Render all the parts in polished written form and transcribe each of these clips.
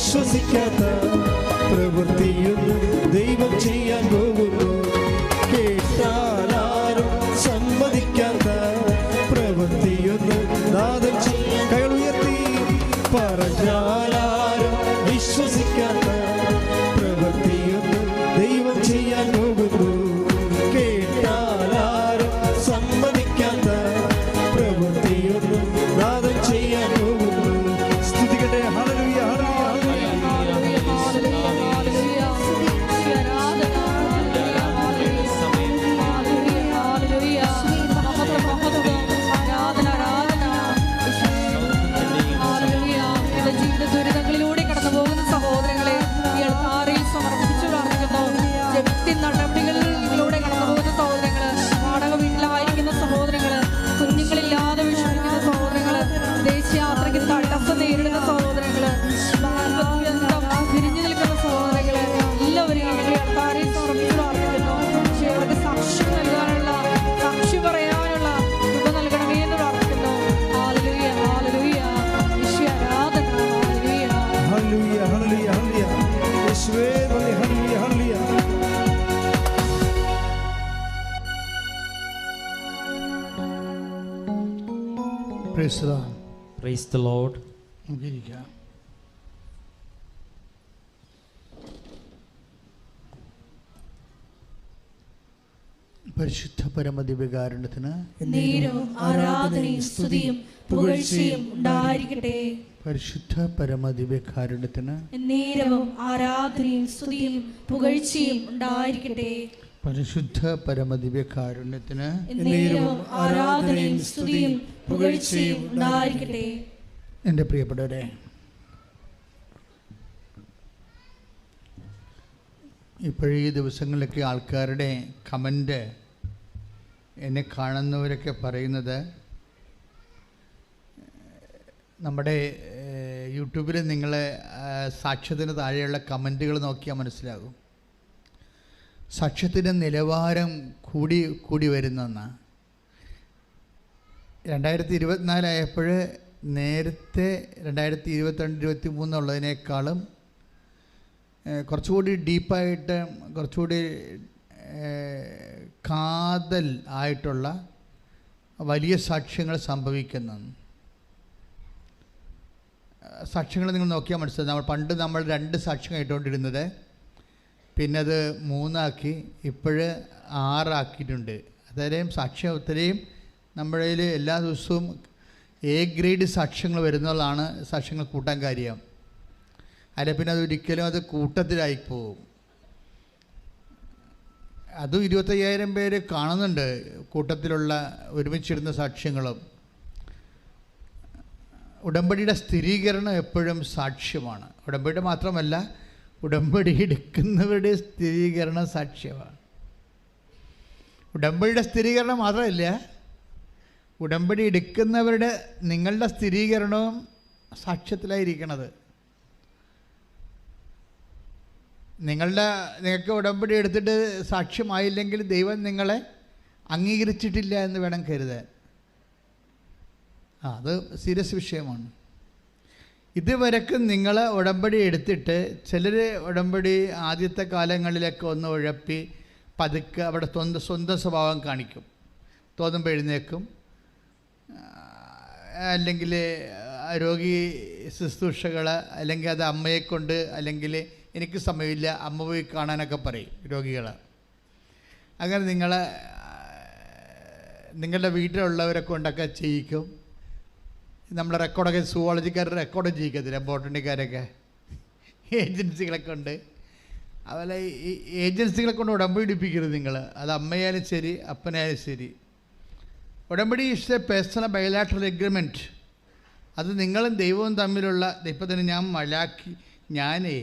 വിശ്വസിക്കാത്ത പ്രവൃത്തിയൊന്നും ദൈവം ചെയ്യാൻ പോകുന്നു. കേട്ടാലാരും സമ്മതിക്കാത്ത പ്രവൃത്തിയൊന്നും നാഥൻ ചെയ്യാൻ. കൈകൾ ഉയർത്തി പറഞ്ഞാലാരും വിശ്വസിക്കാത്ത പ്രവൃത്തിയൊന്നും ദൈവം ചെയ്യാൻ പോകുന്നു. കേട്ടാലാരും സമ്മതിക്കാത്ത പ്രവൃത്തിയൊന്നും നാഥൻ ചെയ്യാൻ പോകുന്നു. സ്തുതിക്കട്ടെ. Hallelujah, hallelujah, hallelujah, hallelujah. ദുരിതങ്ങളിലൂടെ കടന്നു പോകുന്ന സഹോദരങ്ങളെ ഈ അൾത്താരയിൽ സമർപ്പിച്ചു പ്രാർത്ഥിക്കുന്നു. ജപ്തി നടപടികളിലൂടെ കടന്നു പോകുന്ന സഹോദരങ്ങള്, വാടക വീട്ടിലായിരിക്കുന്ന സഹോദരങ്ങള്, കുഞ്ഞുങ്ങളില്ലാതെ വിഷമിക്കുന്ന സഹോദരങ്ങള്, ദേശീയയാത്രയ്ക്ക് തടസ്സം നേരിടുന്ന സഹോദരങ്ങള്, തിരിഞ്ഞു നിൽക്കുന്ന സഹോദരങ്ങള്, എല്ലാവരെയും ഞങ്ങൾ അൾത്താരയിൽ സമർപ്പിച്ചു പ്രാർത്ഥിക്കുന്നു. അവർക്ക് സാക്ഷി നൽകാനുള്ള, സാക്ഷി പറയാനുള്ള കൃപ നൽകണമേ എന്ന് പ്രാർത്ഥിക്കുന്നു. ഹല്ലേലൂയ, ഹല്ലേലൂയ, യേശുവേ ആരാധന. Hallelujah, hallelujah, hallelujah, hallelujah. യേശുവേ നന്ദി. Hallelujah, hallelujah. Praise the Lord. Praise the Lord. നമുക്കിരിക്കാം. പരിശുദ്ധ പരമദിവ്യകാരുണ്യത്തിന് നേരവും ആരാധനയും സ്തുതിയും പുകഴ്ചയും ഉണ്ടായിരിക്കട്ടെ. പരിശുദ്ധ പരമദിവ്യകാരുണ്യത്തിന് നേരവും ആരാധനയും സ്തുതിയും പുകഴ്ചയും ഉണ്ടായിരിക്കട്ടെ. പരിശുദ്ധ പരമദിവ്യകാരുണ്യത്തിന് നേരവും ആരാധനയും സ്തുതിയും പുകഴ്ചയും ഉണ്ടായിരിക്കട്ടെ. എൻ്റെ പ്രിയപ്പെട്ടവരെ, ഇപ്പോഴീ ദിവസങ്ങളിലൊക്കെ ആൾക്കാരുടെ കമൻ്റ് എന്നെ കാണുന്നവരൊക്കെ പറയുന്നത്, നമ്മുടെ യൂട്യൂബിൽ നിങ്ങൾ സാക്ഷ്യത്തിന് താഴെയുള്ള കമൻറ്റുകൾ നോക്കിയാൽ മനസ്സിലാകും. സാക്ഷ്യത്തിൻ്റെ നിലവാരം കൂടി വരുന്നെന്ന്. 2024 ആയപ്പോൾ നേരത്തെ 2022-23 ഉള്ളതിനേക്കാളും കുറച്ചുകൂടി ഡീപ്പായിട്ട്, കുറച്ചുകൂടി കാതൽ ആയിട്ടുള്ള വലിയ സാക്ഷ്യങ്ങൾ സംഭവിക്കുന്നു. സാക്ഷ്യങ്ങൾ നിങ്ങൾ നോക്കിയാൽ മനസ്സിലാവും. നമ്മൾ 2 സാക്ഷ്യം കേട്ടുകൊണ്ടിരുന്നത്, പിന്നെ അത് 3 ആക്കി, ഇപ്പോഴ് 6 ആക്കിയിട്ടുണ്ട്. അത്രയും സാക്ഷ്യം, ഒത്തിരിയും നമ്മുടെ കയ്യിൽ എല്ലാ ദിവസവും A ഗ്രേഡ് സാക്ഷ്യങ്ങൾ വരുന്നതാണ് സാക്ഷ്യങ്ങൾ കൂട്ടാൻ കാര്യം. അല്ല പിന്നെ അതൊരിക്കലും അത് കൂട്ടത്തിലായി പോകും. അതും 25,000 പേര് കാണുന്നുണ്ട് കൂട്ടത്തിലുള്ള ഒരുമിച്ചിരുന്ന സാക്ഷ്യങ്ങളും. ഉടമ്പടിയുടെ സ്ഥിരീകരണം എപ്പോഴും സാക്ഷ്യമാണ്. ഉടമ്പടി മാത്രമല്ല, ഉടമ്പടി എടുക്കുന്നവരുടെ സ്ഥിരീകരണം സാക്ഷ്യമാണ്. ഉടമ്പടിയുടെ സ്ഥിരീകരണം മാത്രമല്ല, ഉടമ്പടി എടുക്കുന്നവരുടെ നിങ്ങളുടെ സ്ഥിരീകരണവും സാക്ഷ്യത്തിലായിരിക്കണത്. നിങ്ങൾക്ക് ഉടമ്പടി എടുത്തിട്ട് സാക്ഷ്യമായില്ലെങ്കിൽ ദൈവം നിങ്ങളെ അംഗീകരിച്ചിട്ടില്ല എന്ന് വേണം കരുതാൻ. അത് സീരിയസ് വിഷയമാണ്. ഇതുവരെക്കും നിങ്ങൾ ഉടമ്പടി എടുത്തിട്ട് ചിലർ ഉടമ്പടി ആദ്യത്തെ കാലങ്ങളിലൊക്കെ ഒന്ന് ഉഴപ്പി പതുക്കെ അവിടെ സ്വന്തം സ്വഭാവം കാണിക്കും. തോന്നുമ്പോൾ എഴുന്നേക്കും, അല്ലെങ്കിൽ രോഗി ശുശ്രൂഷകൾ, അല്ലെങ്കിൽ അത് അമ്മയെക്കൊണ്ട്, അല്ലെങ്കിൽ എനിക്ക് സമയമില്ല അമ്മ പോയി കാണാനൊക്കെ പറയും രോഗികൾ. അങ്ങനെ നിങ്ങളുടെ വീട്ടിലുള്ളവരെ കൊണ്ടൊക്കെ ചെയ്യിക്കും. നമ്മുടെ റെക്കോർഡൊക്കെ സുവോളജിക്കാർ റെക്കോർഡ് ചെയ്യിക്കത്തില്ല, ബോട്ടണിക്കാരൊക്കെ ഏജൻസികളൊക്കെ ഉണ്ട്. അതുപോലെ ഈ ഏജൻസികളെ കൊണ്ട് ഉടമ്പടി എടുപ്പിക്കരുത് നിങ്ങൾ. അത് അമ്മയായാലും ശരി അപ്പനായാലും ശരി. ഉടമ്പടി is A personal bilateral agreement. അത് നിങ്ങളും ദൈവവും തമ്മിലുള്ള. ഇപ്പം തന്നെ ഞാനേ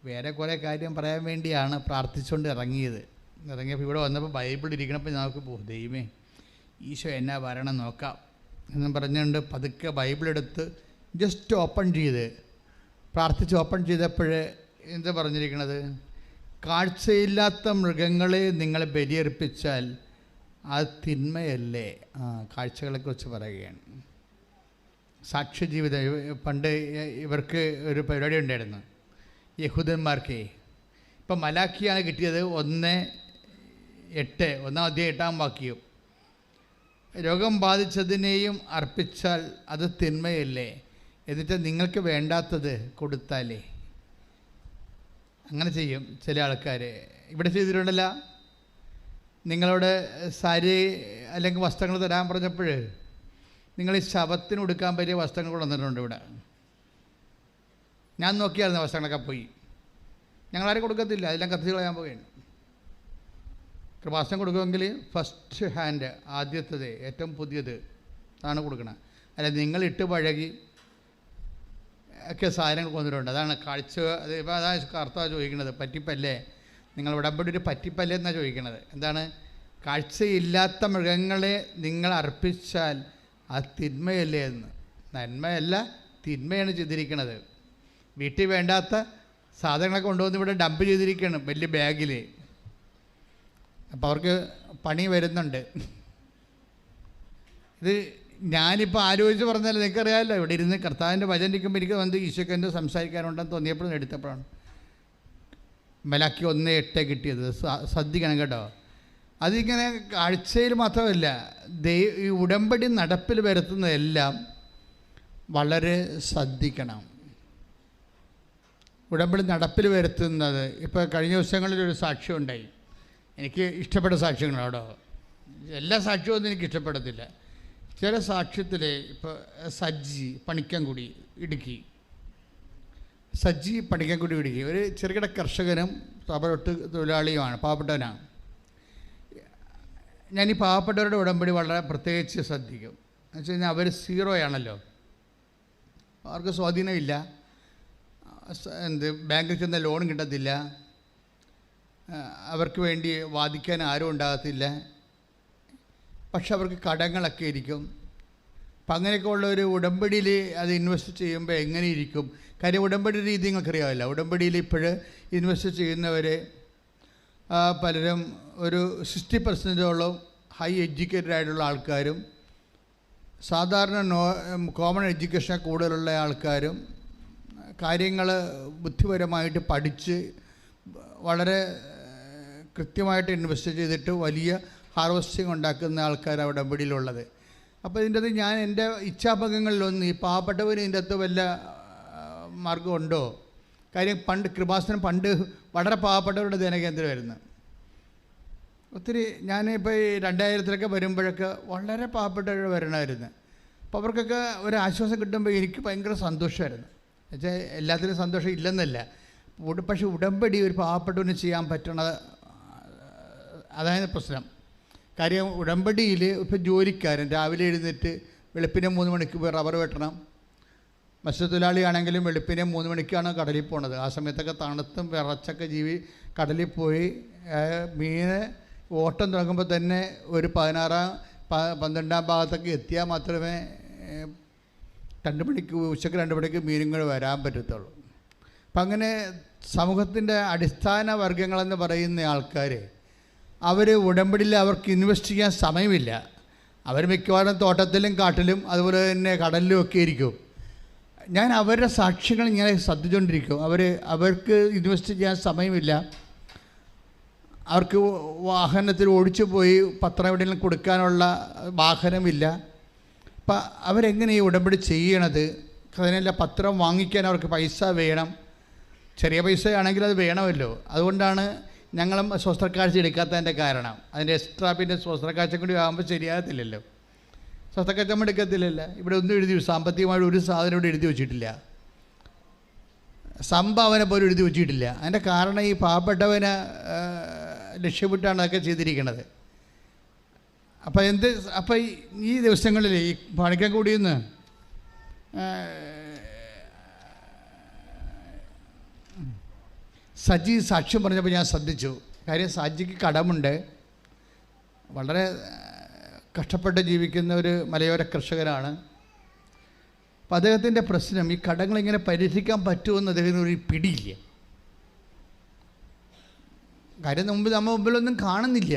വേറെ കുറേ കാര്യം പറയാൻ വേണ്ടിയാണ് പ്രാർത്ഥിച്ചുകൊണ്ട് ഇറങ്ങിയപ്പോൾ ഇവിടെ വന്നപ്പോൾ ബൈബിൾ ഇരിക്കണപ്പോൾ നമുക്ക് ദൈവമേ ഈശോ എന്നാ വരണം നോക്കാം എന്നും പറഞ്ഞുകൊണ്ട് പതുക്കെ ബൈബിളെടുത്ത് ജസ്റ്റ് ഓപ്പൺ ചെയ്ത് പ്രാർത്ഥിച്ച് ഓപ്പൺ ചെയ്തപ്പോൾ എന്താ പറഞ്ഞിരിക്കണത്? കാഴ്ചയില്ലാത്ത മൃഗങ്ങളെ നിങ്ങൾ ബലിയർപ്പിച്ചാൽ അത് തിന്മയല്ലേ? കാഴ്ചകളെക്കുറിച്ച് പറയുകയാണ്. സാക്ഷ്യജീവിതം. പണ്ട് ഇവർക്ക് ഒരു പരിപാടി ഉണ്ടായിരുന്നു യഹൂദന്മാർക്ക്. ഇപ്പം മലാക്കിയാണ് കിട്ടിയത് 1:8, 1:8 വാക്യം. രോഗം ബാധിച്ചതിനെയും അർപ്പിച്ചാൽ അത് തിന്മയല്ലേ, എന്നിട്ട് നിങ്ങൾക്ക് വേണ്ടാത്തത് കൊടുത്താലേ. അങ്ങനെ ചെയ്യും ചില ആൾക്കാർ. ഇവിടെ ചെയ്തിട്ടുണ്ടല്ലോ, നിങ്ങളോട് സാരി അല്ലെങ്കിൽ വസ്ത്രങ്ങൾ തരാൻ പറഞ്ഞപ്പോൾ നിങ്ങൾ ഈ ശവത്തിന് കൊടുക്കാൻ പറ്റിയ വസ്ത്രങ്ങൾ കൊണ്ടുവന്നിട്ടുണ്ട് ഇവിടെ. ഞാൻ നോക്കിയായിരുന്നു, വസ്ത്രങ്ങളൊക്കെ പോയി. ഞങ്ങളാരും കൊടുക്കത്തില്ല, അതെല്ലാം കത്തിച്ച് കളയാൻ പോവുകയാണ്. കൃപാസനം കൊടുക്കുമെങ്കിൽ ഫസ്റ്റ് ഹാൻഡ്, ആദ്യത്തേത്, ഏറ്റവും പുതിയത് ആണ് കൊടുക്കണം. അല്ല നിങ്ങൾ ഇട്ട് പഴകി ഒക്കെ സാധനങ്ങൾ കൊണ്ടിട്ടുണ്ട്. അതാണ് കാഴ്ച. അത് ഇപ്പോൾ അതാണ് കർത്താവ് ചോദിക്കുന്നത്, പറ്റിപ്പല്ലേ നിങ്ങൾ ഉടമ്പടി ഒരു പറ്റിപ്പല്ലേ എന്നാണ് ചോദിക്കുന്നത്. എന്താണ്? കാഴ്ചയില്ലാത്ത മൃഗങ്ങളെ നിങ്ങൾ അർപ്പിച്ചാൽ അത് തിന്മയല്ലേ എന്ന്. നന്മയല്ല, തിന്മയാണ് ചെയ്തിരിക്കുന്നത്. വീട്ടിൽ വേണ്ടാത്ത സാധനങ്ങളൊക്കെ കൊണ്ടുവന്ന് ഇവിടെ ഡംപ് ചെയ്തിരിക്കുകയാണ് വലിയ ബാഗിൽ. അപ്പോൾ അവർക്ക് പണി വരുന്നുണ്ട്. ഇത് ഞാനിപ്പോൾ ആലോചിച്ച് പറഞ്ഞാൽ നിങ്ങൾക്കറിയാമല്ലോ, ഇവിടെ ഇരുന്ന് കർത്താവിൻ്റെ വചനം ഇരിക്കുമ്പോൾ എനിക്ക് വന്ന് ഈശോയ്ക്ക് എന്തോ സംസാരിക്കാനുണ്ടെന്ന് തോന്നിയപ്പോഴും എടുത്തപ്പോഴാണ് മലാക്കി 1:8 കിട്ടിയത്. ശ്രദ്ധിക്കണം കേട്ടോ. അതിങ്ങനെ കാഴ്ചയിൽ മാത്രമല്ല, ഈ ഉടമ്പടി നടപ്പിൽ വരുത്തുന്നതെല്ലാം വളരെ ശ്രദ്ധിക്കണം. ഉടമ്പടി നടപ്പിൽ വരുത്തുന്നത്, ഇപ്പോൾ കഴിഞ്ഞ ദിവസങ്ങളിലൊരു സാക്ഷ്യം ഉണ്ടായി. എനിക്ക് ഇഷ്ടപ്പെട്ട സാക്ഷ്യങ്ങളാണോ? എല്ലാ സാക്ഷ്യമൊന്നും എനിക്ക് ഇഷ്ടപ്പെടത്തില്ല. ചില സാക്ഷ്യത്തിൽ ഇപ്പോൾ സജ്ജി പണിക്കൻകുടി ഇടുക്കി, സജ്ജി പണിക്കൻകുടി ഇടുക്കി ഒരു ചെറുകിട കർഷകനും റബ്ബർ തൊഴിലാളിയുമാണ്, പാവപ്പെട്ടവനാണ്. ഞാൻ ഈ പാവപ്പെട്ടവരുടെ ഉടമ്പടി വളരെ പ്രത്യേകിച്ച് ശ്രദ്ധിക്കും. എന്ന് വെച്ച് കഴിഞ്ഞാൽ അവർ 0 ആണല്ലോ, അവർക്ക് സ്വാധീനമില്ല. ബാങ്കിൽ ചെന്ന ലോൺ കിട്ടത്തില്ല, അവർക്ക് വേണ്ടി വാദിക്കാൻ ആരും ഉണ്ടാകത്തില്ല. പക്ഷെ അവർക്ക് കടങ്ങളൊക്കെ ഇരിക്കും. അപ്പം അങ്ങനെയൊക്കെ ഉള്ള ഒരു ഉടമ്പടിയിൽ അത് ഇൻവെസ്റ്റ് ചെയ്യുമ്പോൾ എങ്ങനെ ഇരിക്കും? കാര്യം ഉടമ്പടി രീതി നിങ്ങൾക്കറിയാമല്ല. ഉടമ്പടിയിൽ ഇപ്പോൾ ഇൻവെസ്റ്റ് ചെയ്യുന്നവർ പലരും ഒരു 60% ഹൈ എഡ്യൂക്കേറ്റഡ് ആയിട്ടുള്ള ആൾക്കാരും സാധാരണ കോമൺ എഡ്യൂക്കേഷൻ കൂടുതലുള്ള ആൾക്കാരും കാര്യങ്ങൾ ബുദ്ധിപരമായിട്ട് പഠിച്ച് വളരെ കൃത്യമായിട്ട് ഇൻവെസ്റ്റ് ചെയ്തിട്ട് വലിയ ഹാർവസ്റ്റിംഗ് ഉണ്ടാക്കുന്ന ആൾക്കാരാണ് ഉടമ്പടിയിലുള്ളത്. അപ്പോൾ ഇതിൻ്റെ അത് ഞാൻ എൻ്റെ ഇച്ഛാഭംഗങ്ങളിലൊന്നും ഈ പാവപ്പെട്ടവന് ഇതിൻ്റെ അകത്ത് വല്ല മാർഗമുണ്ടോ? കാര്യം പണ്ട് കൃപാസനം പണ്ട് വളരെ പാവപ്പെട്ടവരുടെ ധ്യാനകേന്ദ്രമായിരുന്നു. ഒത്തിരി ഞാനിപ്പോൾ ഈ 2000-ലൊക്കെ വരുമ്പോഴൊക്കെ വളരെ പാവപ്പെട്ടവർ വരണമായിരുന്നു. അപ്പോൾ അവർക്കൊക്കെ ഒരു ആശ്വാസം കിട്ടുമ്പോൾ എനിക്ക് ഭയങ്കര സന്തോഷമായിരുന്നു. എന്നുവെച്ചാൽ എല്ലാത്തിനും സന്തോഷം ഇല്ലെന്നല്ല, പക്ഷേ ഉടമ്പടി ഒരു പാവപ്പെട്ടവന് ചെയ്യാൻ പറ്റണത് അതായത് പ്രശ്നം. കാര്യം ഉടമ്പടിയിൽ ഇപ്പോൾ ജോലിക്കാരൻ രാവിലെ എഴുന്നേറ്റ് വെളുപ്പിനെ 3 മണിക്ക് പോയി റബ്ബർ വെട്ടണം. മത്സ്യത്തൊഴിലാളിയാണെങ്കിലും വെളുപ്പിനെ 3 മണിക്കാണ് കടലിൽ പോണത്. ആ സമയത്തൊക്കെ തണുത്തും വിറച്ചൊക്കെ കടലിൽ പോയി മീന് ഓട്ടം തുടങ്ങുമ്പോൾ തന്നെ ഒരു 16-12 ഭാഗത്തൊക്കെ എത്തിയാൽ മാത്രമേ 2 മണിക്ക് ഉച്ചയ്ക്ക് 2 മണിക്ക് മീനുകൾ വരാൻ പറ്റത്തുള്ളൂ. അപ്പം അങ്ങനെ സമൂഹത്തിൻ്റെ അടിസ്ഥാന വർഗങ്ങളെന്ന് പറയുന്ന ആൾക്കാർ അവർ ഉടമ്പടിയിൽ അവർക്ക് ഇൻവെസ്റ്റ് ചെയ്യാൻ സമയമില്ല. അവർ മിക്കവാറും തോട്ടത്തിലും കാട്ടിലും അതുപോലെ തന്നെ കടലിലും ഒക്കെ ഇരിക്കും. ഞാൻ അവരുടെ സാക്ഷ്യങ്ങൾ ഇങ്ങനെ ശ്രദ്ധിച്ചുകൊണ്ടിരിക്കും. അവർക്ക് ഇൻവെസ്റ്റ് ചെയ്യാൻ സമയമില്ല. അവർക്ക് വാഹനത്തിൽ ഓടിച്ചു പോയി പത്രം എവിടെയെങ്കിലും കൊടുക്കാനുള്ള വാഹനമില്ല. അപ്പം അവരെങ്ങനെ ഈ ഉടമ്പടി ചെയ്യണത്? അതിനെല്ലാം പത്രം വാങ്ങിക്കാൻ അവർക്ക് പൈസ വേണം. ചെറിയ പൈസയാണെങ്കിൽ അത് വേണമല്ലോ. അതുകൊണ്ടാണ് ഞങ്ങളും സ്വസ്ത്രക്കാഴ്ച എടുക്കാത്തതിൻ്റെ കാരണം. അതിൻ്റെ എക്സ്ട്രാ പിന്നെ സ്വസ്ത്രക്കാഴ്ച കൂടി ആകുമ്പോൾ ശരിയാകത്തില്ലല്ലോ. സ്വസ്ത്രക്കാഴ്ച നമ്മൾ എടുക്കത്തില്ലല്ലോ. ഇവിടെ ഒന്നും എഴുതി, സാമ്പത്തികമായിട്ട് ഒരു സാധനം ഇവിടെ എഴുതി വെച്ചിട്ടില്ല, സംഭാവന പോലും എഴുതി വെച്ചിട്ടില്ല. അതിൻ്റെ കാരണം ഈ പാവപ്പെട്ടവനെ ലക്ഷ്യമിട്ടാണ് അതൊക്കെ ചെയ്തിരിക്കുന്നത്. അപ്പം ഈ ദിവസങ്ങളിൽ ഈ പണിക്കൻകുടിയിൽ നിന്ന് സജി സാക്ഷ്യം പറഞ്ഞപ്പോൾ ഞാൻ ശ്രദ്ധിച്ചു. കാര്യം സജിക്ക് കടമുണ്ട്. വളരെ കഷ്ടപ്പെട്ട് ജീവിക്കുന്ന ഒരു മലയോര കർഷകനാണ്. അപ്പം അദ്ദേഹത്തിൻ്റെ പ്രശ്നം ഈ കടങ്ങളിങ്ങനെ പരിഹരിക്കാൻ പറ്റുമെന്ന് അദ്ദേഹത്തിന് ഒരു പിടിയില്ല. കാര്യം നമ്മൾ മുമ്പിലൊന്നും കാണുന്നില്ല.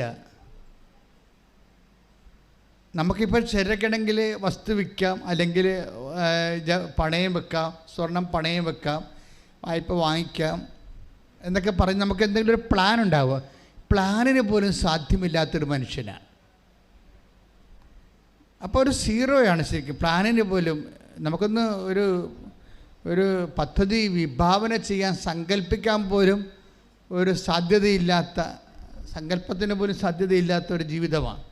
നമുക്കിപ്പോൾ ചിലർക്കിടങ്കിൽ വസ്തു വിൽക്കാം, അല്ലെങ്കിൽ പണയം വെക്കാം, സ്വർണം പണയം വെക്കാം, വായ്പ വാങ്ങിക്കാം എന്നൊക്കെ പറഞ്ഞ് നമുക്ക് എന്തെങ്കിലും ഒരു പ്ലാൻ ഉണ്ടാവുക. പ്ലാനിന് പോലും സാധ്യമില്ലാത്തൊരു മനുഷ്യനാണ്. അപ്പോൾ ഒരു സീറോയാണ് ശരിക്കും. പ്ലാനിന് പോലും നമുക്കൊന്ന് ഒരു പദ്ധതി വിഭാവന ചെയ്യാൻ, സങ്കല്പിക്കാൻ പോലും ഒരു സാധ്യതയില്ലാത്ത, സങ്കല്പത്തിന് പോലും സാധ്യതയില്ലാത്ത ഒരു ജീവിതമാണ്.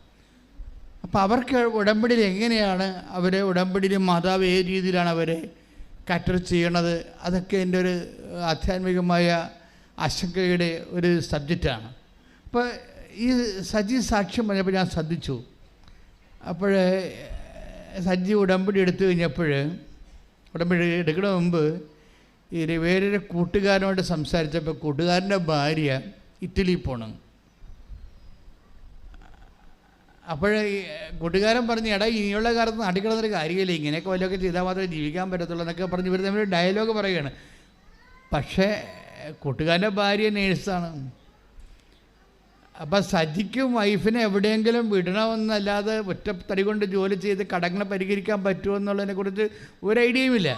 അപ്പോൾ അവർക്ക് ഉടമ്പടിയിൽ എങ്ങനെയാണ് അവരെ, ഉടമ്പടിയിൽ മാതാവ് ഏത് രീതിയിലാണ് അവരെ കാറ്റർ ചെയ്യണത്, അതൊക്കെ എൻ്റെ ഒരു ആധ്യാത്മികമായ ആശങ്കയുടെ ഒരു സബ്ജക്റ്റാണ്. അപ്പോൾ ഈ സജി സാക്ഷ്യം പറഞ്ഞപ്പോൾ ഞാൻ ശ്രദ്ധിച്ചു. അപ്പോൾ സജി ഉടമ്പടി എടുത്തു കഴിഞ്ഞപ്പോൾ, ഉടമ്പടി എടുക്കണ മുമ്പ് വേറൊരു കൂട്ടുകാരനോട് സംസാരിച്ചപ്പോൾ കൂട്ടുകാരൻ്റെ ഭാര്യ ഇറ്റലിയിൽ പോകണം. അപ്പോൾ കൂട്ടുകാരൻ പറഞ്ഞു, എടാ ഇനിയുള്ള കാലത്ത് നാട്ടിൽ കിടന്നൊരു കാര്യമില്ല, ഇങ്ങനെയൊക്കെ വല്ലതൊക്കെ ചെയ്താൽ മാത്രമേ ജീവിക്കാൻ പറ്റത്തുള്ളൂ എന്നൊക്കെ പറഞ്ഞ് ഇവർ തമ്മിൽ ഡയലോഗ് പറയുകയാണ്. പക്ഷേ കൂട്ടുകാരൻ്റെ ഭാര്യ നേഴ്സാണ്. അപ്പം സജിക്കും വൈഫിനെ എവിടെയെങ്കിലും വിടണമെന്നല്ലാതെ ഒറ്റത്തടി കൊണ്ട് ജോലി ചെയ്ത് കടങ്ങളെ പരിഹരിക്കാൻ പറ്റുമോ എന്നുള്ളതിനെക്കുറിച്ച് ഒരു ഐഡിയയുമില്ല.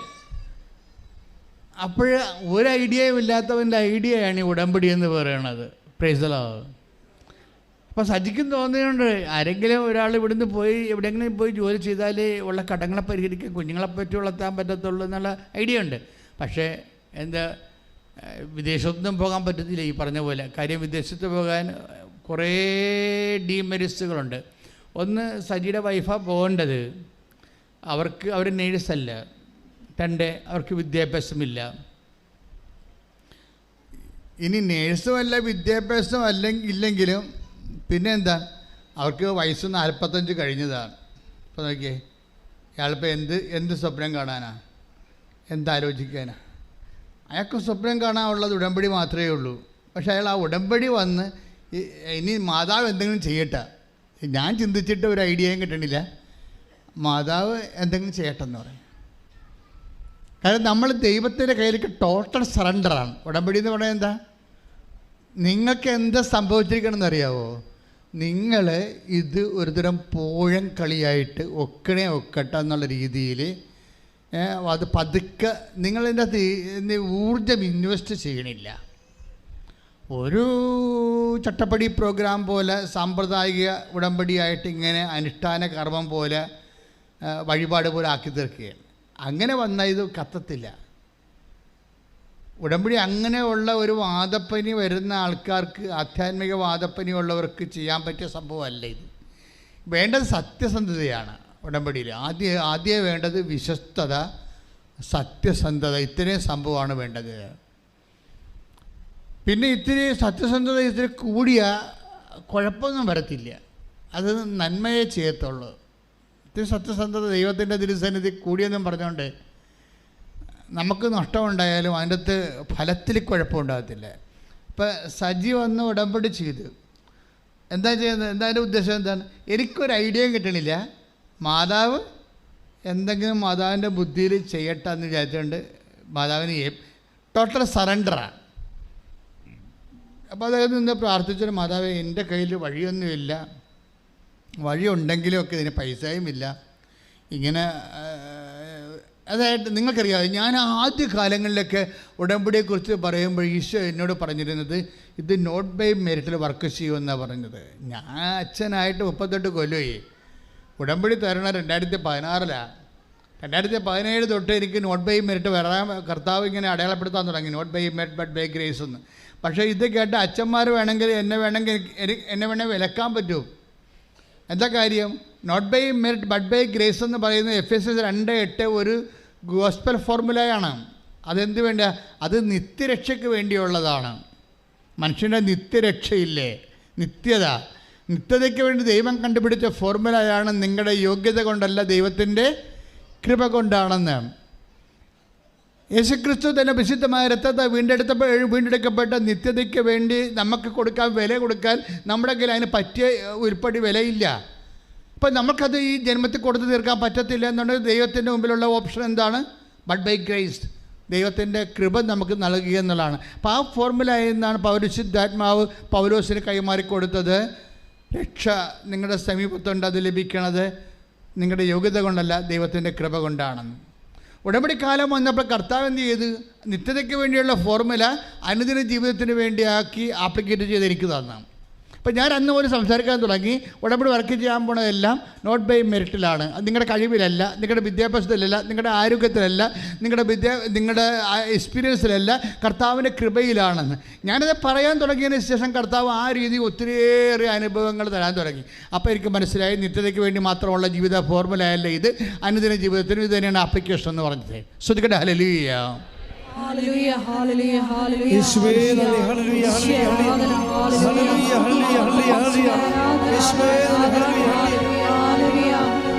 അപ്പോൾ ഒരു ഐഡിയയും ഇല്ലാത്തവൻ്റെ ഐഡിയയാണ് ഈ ഉടമ്പടി എന്ന് പറയണത്. Price the Lord. അപ്പോൾ സജിക്കും തോന്നിയുണ്ട്, ആരെങ്കിലും ഒരാൾ ഇവിടുന്ന് പോയി എവിടെയെങ്കിലും പോയി ജോലി ചെയ്താലേ ഉള്ള കടങ്ങളെ പരിഹരിക്കാൻ, കുഞ്ഞുങ്ങളെ പറ്റി വളർത്താൻ പറ്റത്തുള്ളൂ എന്നുള്ള ഐഡിയ ഉണ്ട്. പക്ഷേ എന്താ, വിദേശത്തൊന്നും പോകാൻ പറ്റത്തില്ല ഈ പറഞ്ഞ പോലെ. കാര്യം വിദേശത്ത് പോകാൻ കുറേ ഡീമെരിറ്റ്സുകളുണ്ട്. ഒന്ന്, സജിയുടെ വൈഫാണ് പോകേണ്ടത്, അവർ നേഴ്സല്ല. രണ്ട്, അവർക്ക് വിദ്യാഭ്യാസമില്ല. ഇനി നേഴ്സുമല്ല, വിദ്യാഭ്യാസം ഇല്ലെങ്കിലും പിന്നെ എന്താ, അവർക്ക് വയസ്സ് 45 കഴിഞ്ഞതാണ്. അപ്പോൾ നോക്കിയേ, അയാളിപ്പോൾ എന്ത് സ്വപ്നം കാണാനാ, എന്താലോചിക്കാനാ? അയാൾക്ക് സ്വപ്നം കാണാനുള്ളത് ഉടമ്പടി മാത്രമേ ഉള്ളൂ. പക്ഷേ അയാൾ ആ ഉടമ്പടി വന്ന് ഇനി മാതാവ് എന്തെങ്കിലും ചെയ്യട്ടെ, ഞാൻ ചിന്തിച്ചിട്ട് ഒരു ഐഡിയയും കിട്ടണില്ല, മാതാവ് എന്തെങ്കിലും ചെയ്യട്ടെന്ന് പറയും. കാരണം നമ്മൾ ദൈവത്തിൻ്റെ കയ്യിലേക്ക് ടോട്ടൽ സറണ്ടറാണ്. ഉടമ്പടി എന്ന് പറയുന്നത് എന്താ? നിങ്ങൾക്ക് എന്താ സംഭവിച്ചിരിക്കണമെന്ന് അറിയാവോ? നിങ്ങൾ ഇത് ഒരുതരം പോഴൻ കളിയായിട്ട് ഒക്കട്ടെ എന്നുള്ള രീതിയിൽ അത് പതുക്കെ നിങ്ങളതിൻ്റെ അകത്ത് ഊർജം ഇൻവെസ്റ്റ് ചെയ്യണില്ല. ഒരു ചട്ടപ്പടി പ്രോഗ്രാം പോലെ, സാമ്പ്രദായിക ഉടമ്പടിയായിട്ട് ഇങ്ങനെ അനുഷ്ഠാന കർമ്മം പോലെ, വഴിപാട് പോലെ ആക്കി തീർക്കുകയാണ്. അങ്ങനെ വന്നാൽ ഇത് കത്തത്തില്ല. ഉടമ്പടി അങ്ങനെയുള്ള ഒരു വാദപ്പനി വരുന്ന ആൾക്കാർക്ക്, ആധ്യാത്മിക വാദപ്പനി ഉള്ളവർക്ക് ചെയ്യാൻ പറ്റിയ സംഭവമല്ല ഇത്. വേണ്ടത് സത്യസന്ധതയാണ്. ഉടമ്പടിയിൽ ആദ്യം വേണ്ടത് വിശ്വസ്തത, സത്യസന്ധത, ഇത്രയും സംഭവമാണ് വേണ്ടത്. പിന്നെ ഇത്തിരി സത്യസന്ധത ഇത്തിരി കൂടിയ കുഴപ്പമൊന്നും വരത്തില്ല, അത് നന്മയെ ചെയ്യത്തുള്ളൂ. ഇത്തിരി സത്യസന്ധത ദൈവത്തിൻ്റെ തിരുസന്നിധി കൂടിയെന്നും പറഞ്ഞുകൊണ്ട് നമുക്ക് നഷ്ടമുണ്ടായാലും അതിൻ്റെ അകത്ത് ഫലത്തിൽ കുഴപ്പമുണ്ടാകത്തില്ല. ഇപ്പം സജി വന്ന് ഉടമ്പടി ചെയ്തു, എന്താ ചെയ്യുന്നത്? എന്താ അതിൻ്റെ ഉദ്ദേശം എന്താണ്? എനിക്കൊരു ഐഡിയയും കിട്ടണില്ല, മാതാവ് എന്തെങ്കിലും മാതാവിൻ്റെ ബുദ്ധിയിൽ ചെയ്യട്ടെ എന്ന് വിചാരിച്ചുകൊണ്ട് മാതാവിന് ടോട്ടൽ സറണ്ടറാണ്. അപ്പോൾ അതായത് നിന്ന് പ്രാർത്ഥിച്ചൊരു, മാതാവ് എൻ്റെ കയ്യിൽ വഴിയൊന്നുമില്ല, വഴിയുണ്ടെങ്കിലും ഒക്കെ ഇതിന് പൈസയും ഇല്ല, ഇങ്ങനെ അതായത് നിങ്ങൾക്കറിയാതെ ഞാൻ ആദ്യ കാലങ്ങളിലൊക്കെ ഉടമ്പടിയെക്കുറിച്ച് പറയുമ്പോൾ ഈശോ എന്നോട് പറഞ്ഞിരുന്നത് ഇത് നോട്ട് ബൈ മെറിറ്റിൽ വർക്ക് ചെയ്യുമെന്നാണ് പറഞ്ഞത്. ഞാൻ അച്ഛനായിട്ട് 38 കൊല്ലമായി. ഉടമ്പടി തരണം 2016. 2017 തൊട്ട് എനിക്ക് നോട്ട് ബൈ മെറിറ്റ് വരാൻ കർത്താവ് ഇങ്ങനെ അടയാളപ്പെടുത്താൻ തുടങ്ങി, not by merit but by grace എന്ന്. പക്ഷേ ഇത് കേട്ട് അച്ഛന്മാർ വേണമെങ്കിൽ എന്നെ വേണമെങ്കിൽ വിലക്കാൻ പറ്റും. എന്താ കാര്യം? Not by merit but by grace എന്ന് പറയുന്നത് Ephesians 2:8 ഒരു ഗോസ്പൽ ഫോർമുലയാണ്. അതെന്ത് വേണ്ട? അത് നിത്യരക്ഷയ്ക്ക് വേണ്ടിയുള്ളതാണ്. മനുഷ്യൻ്റെ നിത്യരക്ഷയില്ലേ, നിത്യതയ്ക്ക് വേണ്ടി ദൈവം കണ്ടുപിടിച്ച ഫോർമുലയാണ്. നിങ്ങളുടെ യോഗ്യത കൊണ്ടല്ല, ദൈവത്തിൻ്റെ കൃപ കൊണ്ടാണെന്ന്. യേശുക്രിസ്തു തന്നെ വിശുദ്ധമായ രക്തത്തെ വീണ്ടെടുക്കപ്പെട്ട നിത്യതയ്ക്ക് വേണ്ടി നമുക്ക് കൊടുക്കാൻ, വില കൊടുക്കാൻ നമ്മുടെ കയ്യിൽ അതിന് പറ്റിയ ഉരുപ്പടി വിലയില്ല. അപ്പം നമുക്കത് ഈ ജന്മത്തിൽ കൊടുത്തു തീർക്കാൻ പറ്റത്തില്ല എന്നുണ്ടെങ്കിൽ ദൈവത്തിൻ്റെ മുമ്പിലുള്ള ഓപ്ഷൻ എന്താണ്? ബട്ട് ബൈ ഗ്രേസ്, ദൈവത്തിൻ്റെ കൃപ നമുക്ക് നൽകുക എന്നുള്ളതാണ്. അപ്പോൾ ആ ഫോർമുല എന്നാണ് പരിശുദ്ധാത്മാവ് പൗലോസിന് കൈമാറി കൊടുത്തത്. രക്ഷ നിങ്ങളുടെ സമീപത്തുണ്ട്. അത് ലഭിക്കണത് നിങ്ങളുടെ യോഗ്യത കൊണ്ടല്ല, ദൈവത്തിൻ്റെ കൃപ കൊണ്ടാണെന്ന്. ഉടമ്പടി കാലം വന്നപ്പോൾ കർത്താവ് എന്ത് ചെയ്ത് നിത്യതയ്ക്ക് വേണ്ടിയുള്ള ഫോർമുല അനുദിന ജീവിതത്തിന് വേണ്ടിയാക്കി ആപ്ലിക്കേറ്റ് ചെയ്ത് എനിക്ക് തന്നാണ്. അപ്പോൾ ഞാൻ അന്ന് പോലും സംസാരിക്കാൻ തുടങ്ങി. ഉടമ്പടി വർക്ക് ചെയ്യാൻ പോണതെല്ലാം നോട്ട് ബൈ മെറിറ്റിലാണ്. നിങ്ങളുടെ കഴിവിലല്ല, നിങ്ങളുടെ വിദ്യാഭ്യാസത്തിലല്ല, നിങ്ങളുടെ ആരോഗ്യത്തിലല്ല, നിങ്ങളുടെ എക്സ്പീരിയൻസിലല്ല, കർത്താവിൻ്റെ കൃപയിലാണെന്ന്. ഞാനത് പറയാൻ തുടങ്ങിയതിന് ശേഷം കർത്താവ് ആ രീതി ഒത്തിരിയേറെ അനുഭവങ്ങൾ തരാൻ തുടങ്ങി. അപ്പോൾ എനിക്ക് മനസ്സിലായി നിത്യതയ്ക്ക് വേണ്ടി മാത്രമുള്ള ജീവിത ഫോർമുലയല്ല ഇത്, അനുദിന ജീവിതത്തിനും ഇത് തന്നെയാണ് ആപ്ലിക്കേഷൻ എന്ന് പറഞ്ഞത്. ശ്രദ്ധിക്കട്ടെ. ഹല്ലേലൂയ. Hallelujah, hallelujah, hallelujah. യേശുവേ നന്ദി. Hallelujah, hallelujah, hallelujah, hallelujah, hallelujah, hallelujah. യേശുവേ നന്ദി. Hallelujah, hallelujah.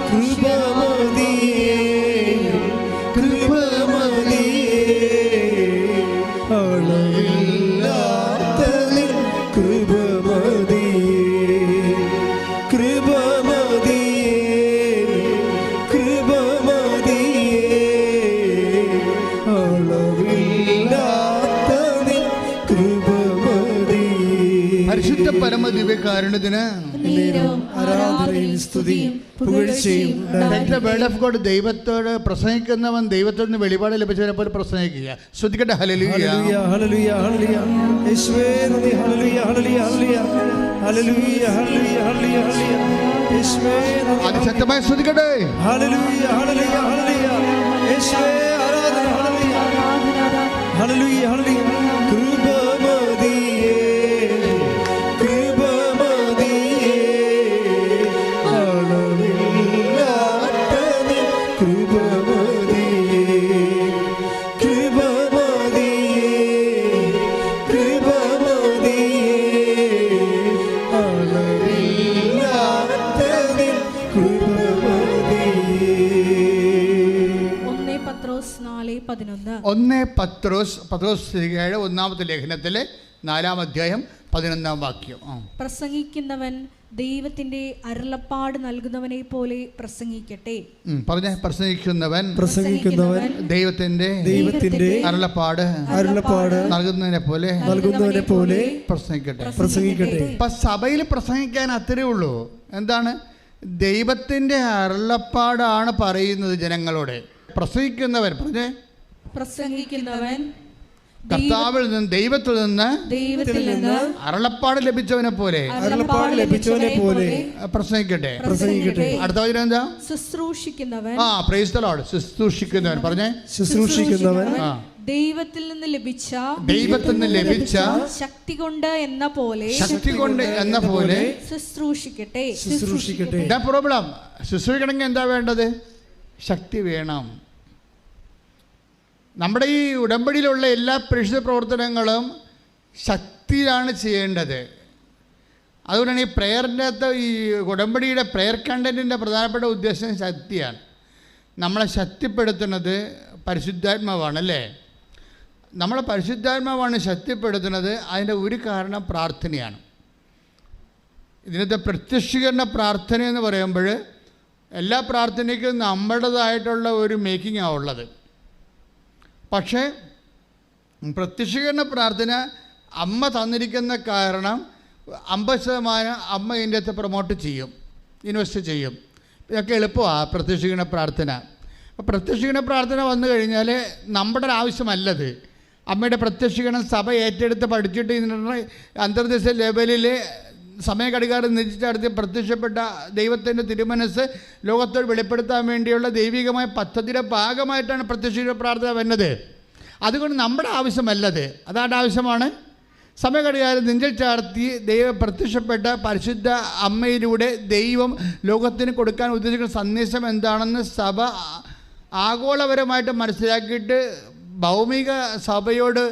കൃപമതിയേ, കൃപമതിയേ, അളവില്ലാത്ത നിൻ കൃപമതിയേ, കൃപമതിയേ, കൃപമതിയേ, അളവില്ലാത്ത നിൻ കൃപമതിയേ. പരിശുദ്ധ പരമദിവ്യകാരുണ്യത്തിന് ആരാധനയും സ്തുതിയും പുകഴ്ചയും The word of God. ദൈവത്തോട് പ്രസംഗിക്കുന്നവൻ ദൈവത്തിൽ നിന്ന് വെളിപാട് ലഭിച്ചവരെ പോലെ പ്രസംഗിക്കുക. ശ്രദ്ധിക്കട്ടെ. Hallelujah, hallelujah, hallelujah, hallelujah. യേശുവേ നന്ദി. Hallelujah, hallelujah, hallelujah, hallelujah, hallelujah, hallelujah, hallelujah. യേശുവേ നന്ദി. അതിശക്തമായി ശ്രദ്ധിക്കട്ടെ. Hallelujah, hallelujah, hallelujah. യേശുവേ ആരാധന. Hallelujah, hallelujah, hallelujah. കൃപമതിയേ, കൃപമതിയേ, അളവില്ലാത്ത നിൻ കൃപമതിയേ, കൃപമതിയേ, കൃപമതിയേ, അളവില്ലാത്ത നിൻ കൃപമതിയേ. 1 പത്രോസ് 4:11. 1 പത്രോസ് 1 ലേഖനത്തിലെ 4-ാം അധ്യായം 11-ാം വാക്യം. പ്രസംഗിക്കുന്നവൻ ദൈവത്തിന്റെ അരുളപ്പാട് നൽകുന്നവനെ പോലെ പ്രസംഗിക്കട്ടെ. പറഞ്ഞേ. പ്രസംഗിക്കുന്നവൻ ദൈവത്തിന്റെ അരുളപ്പാട് നൽകുന്നതിനെ പോലെ പ്രസംഗിക്കട്ടെ. ഇപ്പൊ സഭയിൽ പ്രസംഗിക്കാൻ അത്രേ ഉള്ളൂ. എന്താണ്? ദൈവത്തിന്റെ അരുളപ്പാടാണ് പറയുന്നത് ജനങ്ങളോട്. പ്രസംഗിക്കുന്നവൻ കർത്താവിൽ നിന്ന് ദൈവത്തിൽ നിന്ന് അരുളപ്പാട് ലഭിച്ചവനെ പോലെ പ്രസംഗിക്കട്ടെ. അടുത്ത വചനം എന്താ? ശുശ്രൂഷിക്കുന്നവൻ. Praise the Lord. ശുശ്രൂഷിക്കുന്നവൻ. പറഞ്ഞേ. ശുശ്രൂഷിക്കുന്നവൻ ദൈവത്തിൽ നിന്ന് ലഭിച്ച ശക്തി കൊണ്ട് എന്ന പോലെ ശുശ്രൂഷിക്കട്ടെ. എന്താ പ്രോബ്ലം? ശുശ്രൂഷിക്കണമെങ്കിൽ എന്താ വേണ്ടത്? ശക്തി വേണം. നമ്മുടെ ഈ ഉടമ്പടിയിലുള്ള എല്ലാ പരിശുദ്ധ പ്രവർത്തനങ്ങളും ശക്തിയിലാണ് ചെയ്യേണ്ടത്. അതുകൊണ്ടാണ് ഈ പ്രെയറിൻ്റെ അകത്ത് ഈ ഉടമ്പടിയുടെ പ്രെയർ കണ്ടൻറ്റിൻ്റെ പ്രധാനപ്പെട്ട ഉദ്ദേശം ശക്തിയാണ്. നമ്മളെ ശക്തിപ്പെടുത്തുന്നത് പരിശുദ്ധാത്മാവാണ്, അല്ലേ? നമ്മളെ പരിശുദ്ധാത്മാവാണ് ശക്തിപ്പെടുത്തുന്നത്. അതിൻ്റെ ഒരു കാരണം പ്രാർത്ഥനയാണ്. ഇതിനകത്ത് പ്രത്യക്ഷീകരണ പ്രാർത്ഥന എന്ന് പറയുമ്പോൾ എല്ലാ പ്രാർത്ഥനയ്ക്കും നമ്മുടേതായിട്ടുള്ള ഒരു മേക്കിങ്ങാണ് ഉള്ളത്. പക്ഷേ പ്രത്യക്ഷീകരണ പ്രാർത്ഥന അമ്മ തന്നിരിക്കുന്ന കാരണം 50% അമ്മ ഇതിൻ്റെ അകത്ത് പ്രൊമോട്ട് ചെയ്യും, ഇൻവെസ്റ്റ് ചെയ്യും. ഇതൊക്കെ എളുപ്പമാണ് പ്രത്യക്ഷീകരണ പ്രാർത്ഥന. അപ്പോൾ പ്രത്യക്ഷീകരണ പ്രാർത്ഥന വന്നു കഴിഞ്ഞാൽ നമ്മുടെ ഒരു ആവശ്യമല്ലത്. അമ്മയുടെ പ്രത്യക്ഷീകരണം സഭ ഏറ്റെടുത്ത് പഠിച്ചിട്ട് അന്തർദേശ ലെവലിൽ സമയഘടികാരം നിശ്ചയിച്ചടുത്ത് പ്രത്യക്ഷപ്പെട്ട ദൈവത്തിൻ്റെ തിരുമനസ് ലോകത്തോട് വെളിപ്പെടുത്താൻ വേണ്ടിയുള്ള ദൈവികമായ പദ്ധതിയുടെ ഭാഗമായിട്ടാണ് പ്രത്യക്ഷീകരണ പ്രാർത്ഥന വരുന്നത്. അതുകൊണ്ട് നമ്മുടെ ആവശ്യമല്ലത്, അതാരുടെ ആവശ്യമാണ്. സമയഘടികാരം നെഞ്ചിൽ ചാർത്തി പ്രത്യക്ഷപ്പെട്ട പരിശുദ്ധ അമ്മയിലൂടെ ദൈവം ലോകത്തിന് കൊടുക്കാൻ ഉദ്ദേശിക്കുന്ന സന്ദേശം എന്താണെന്ന് സഭ ആഗോളപരമായിട്ട് മനസ്സിലാക്കിയിട്ട് ഭൗമിക സഭയോട്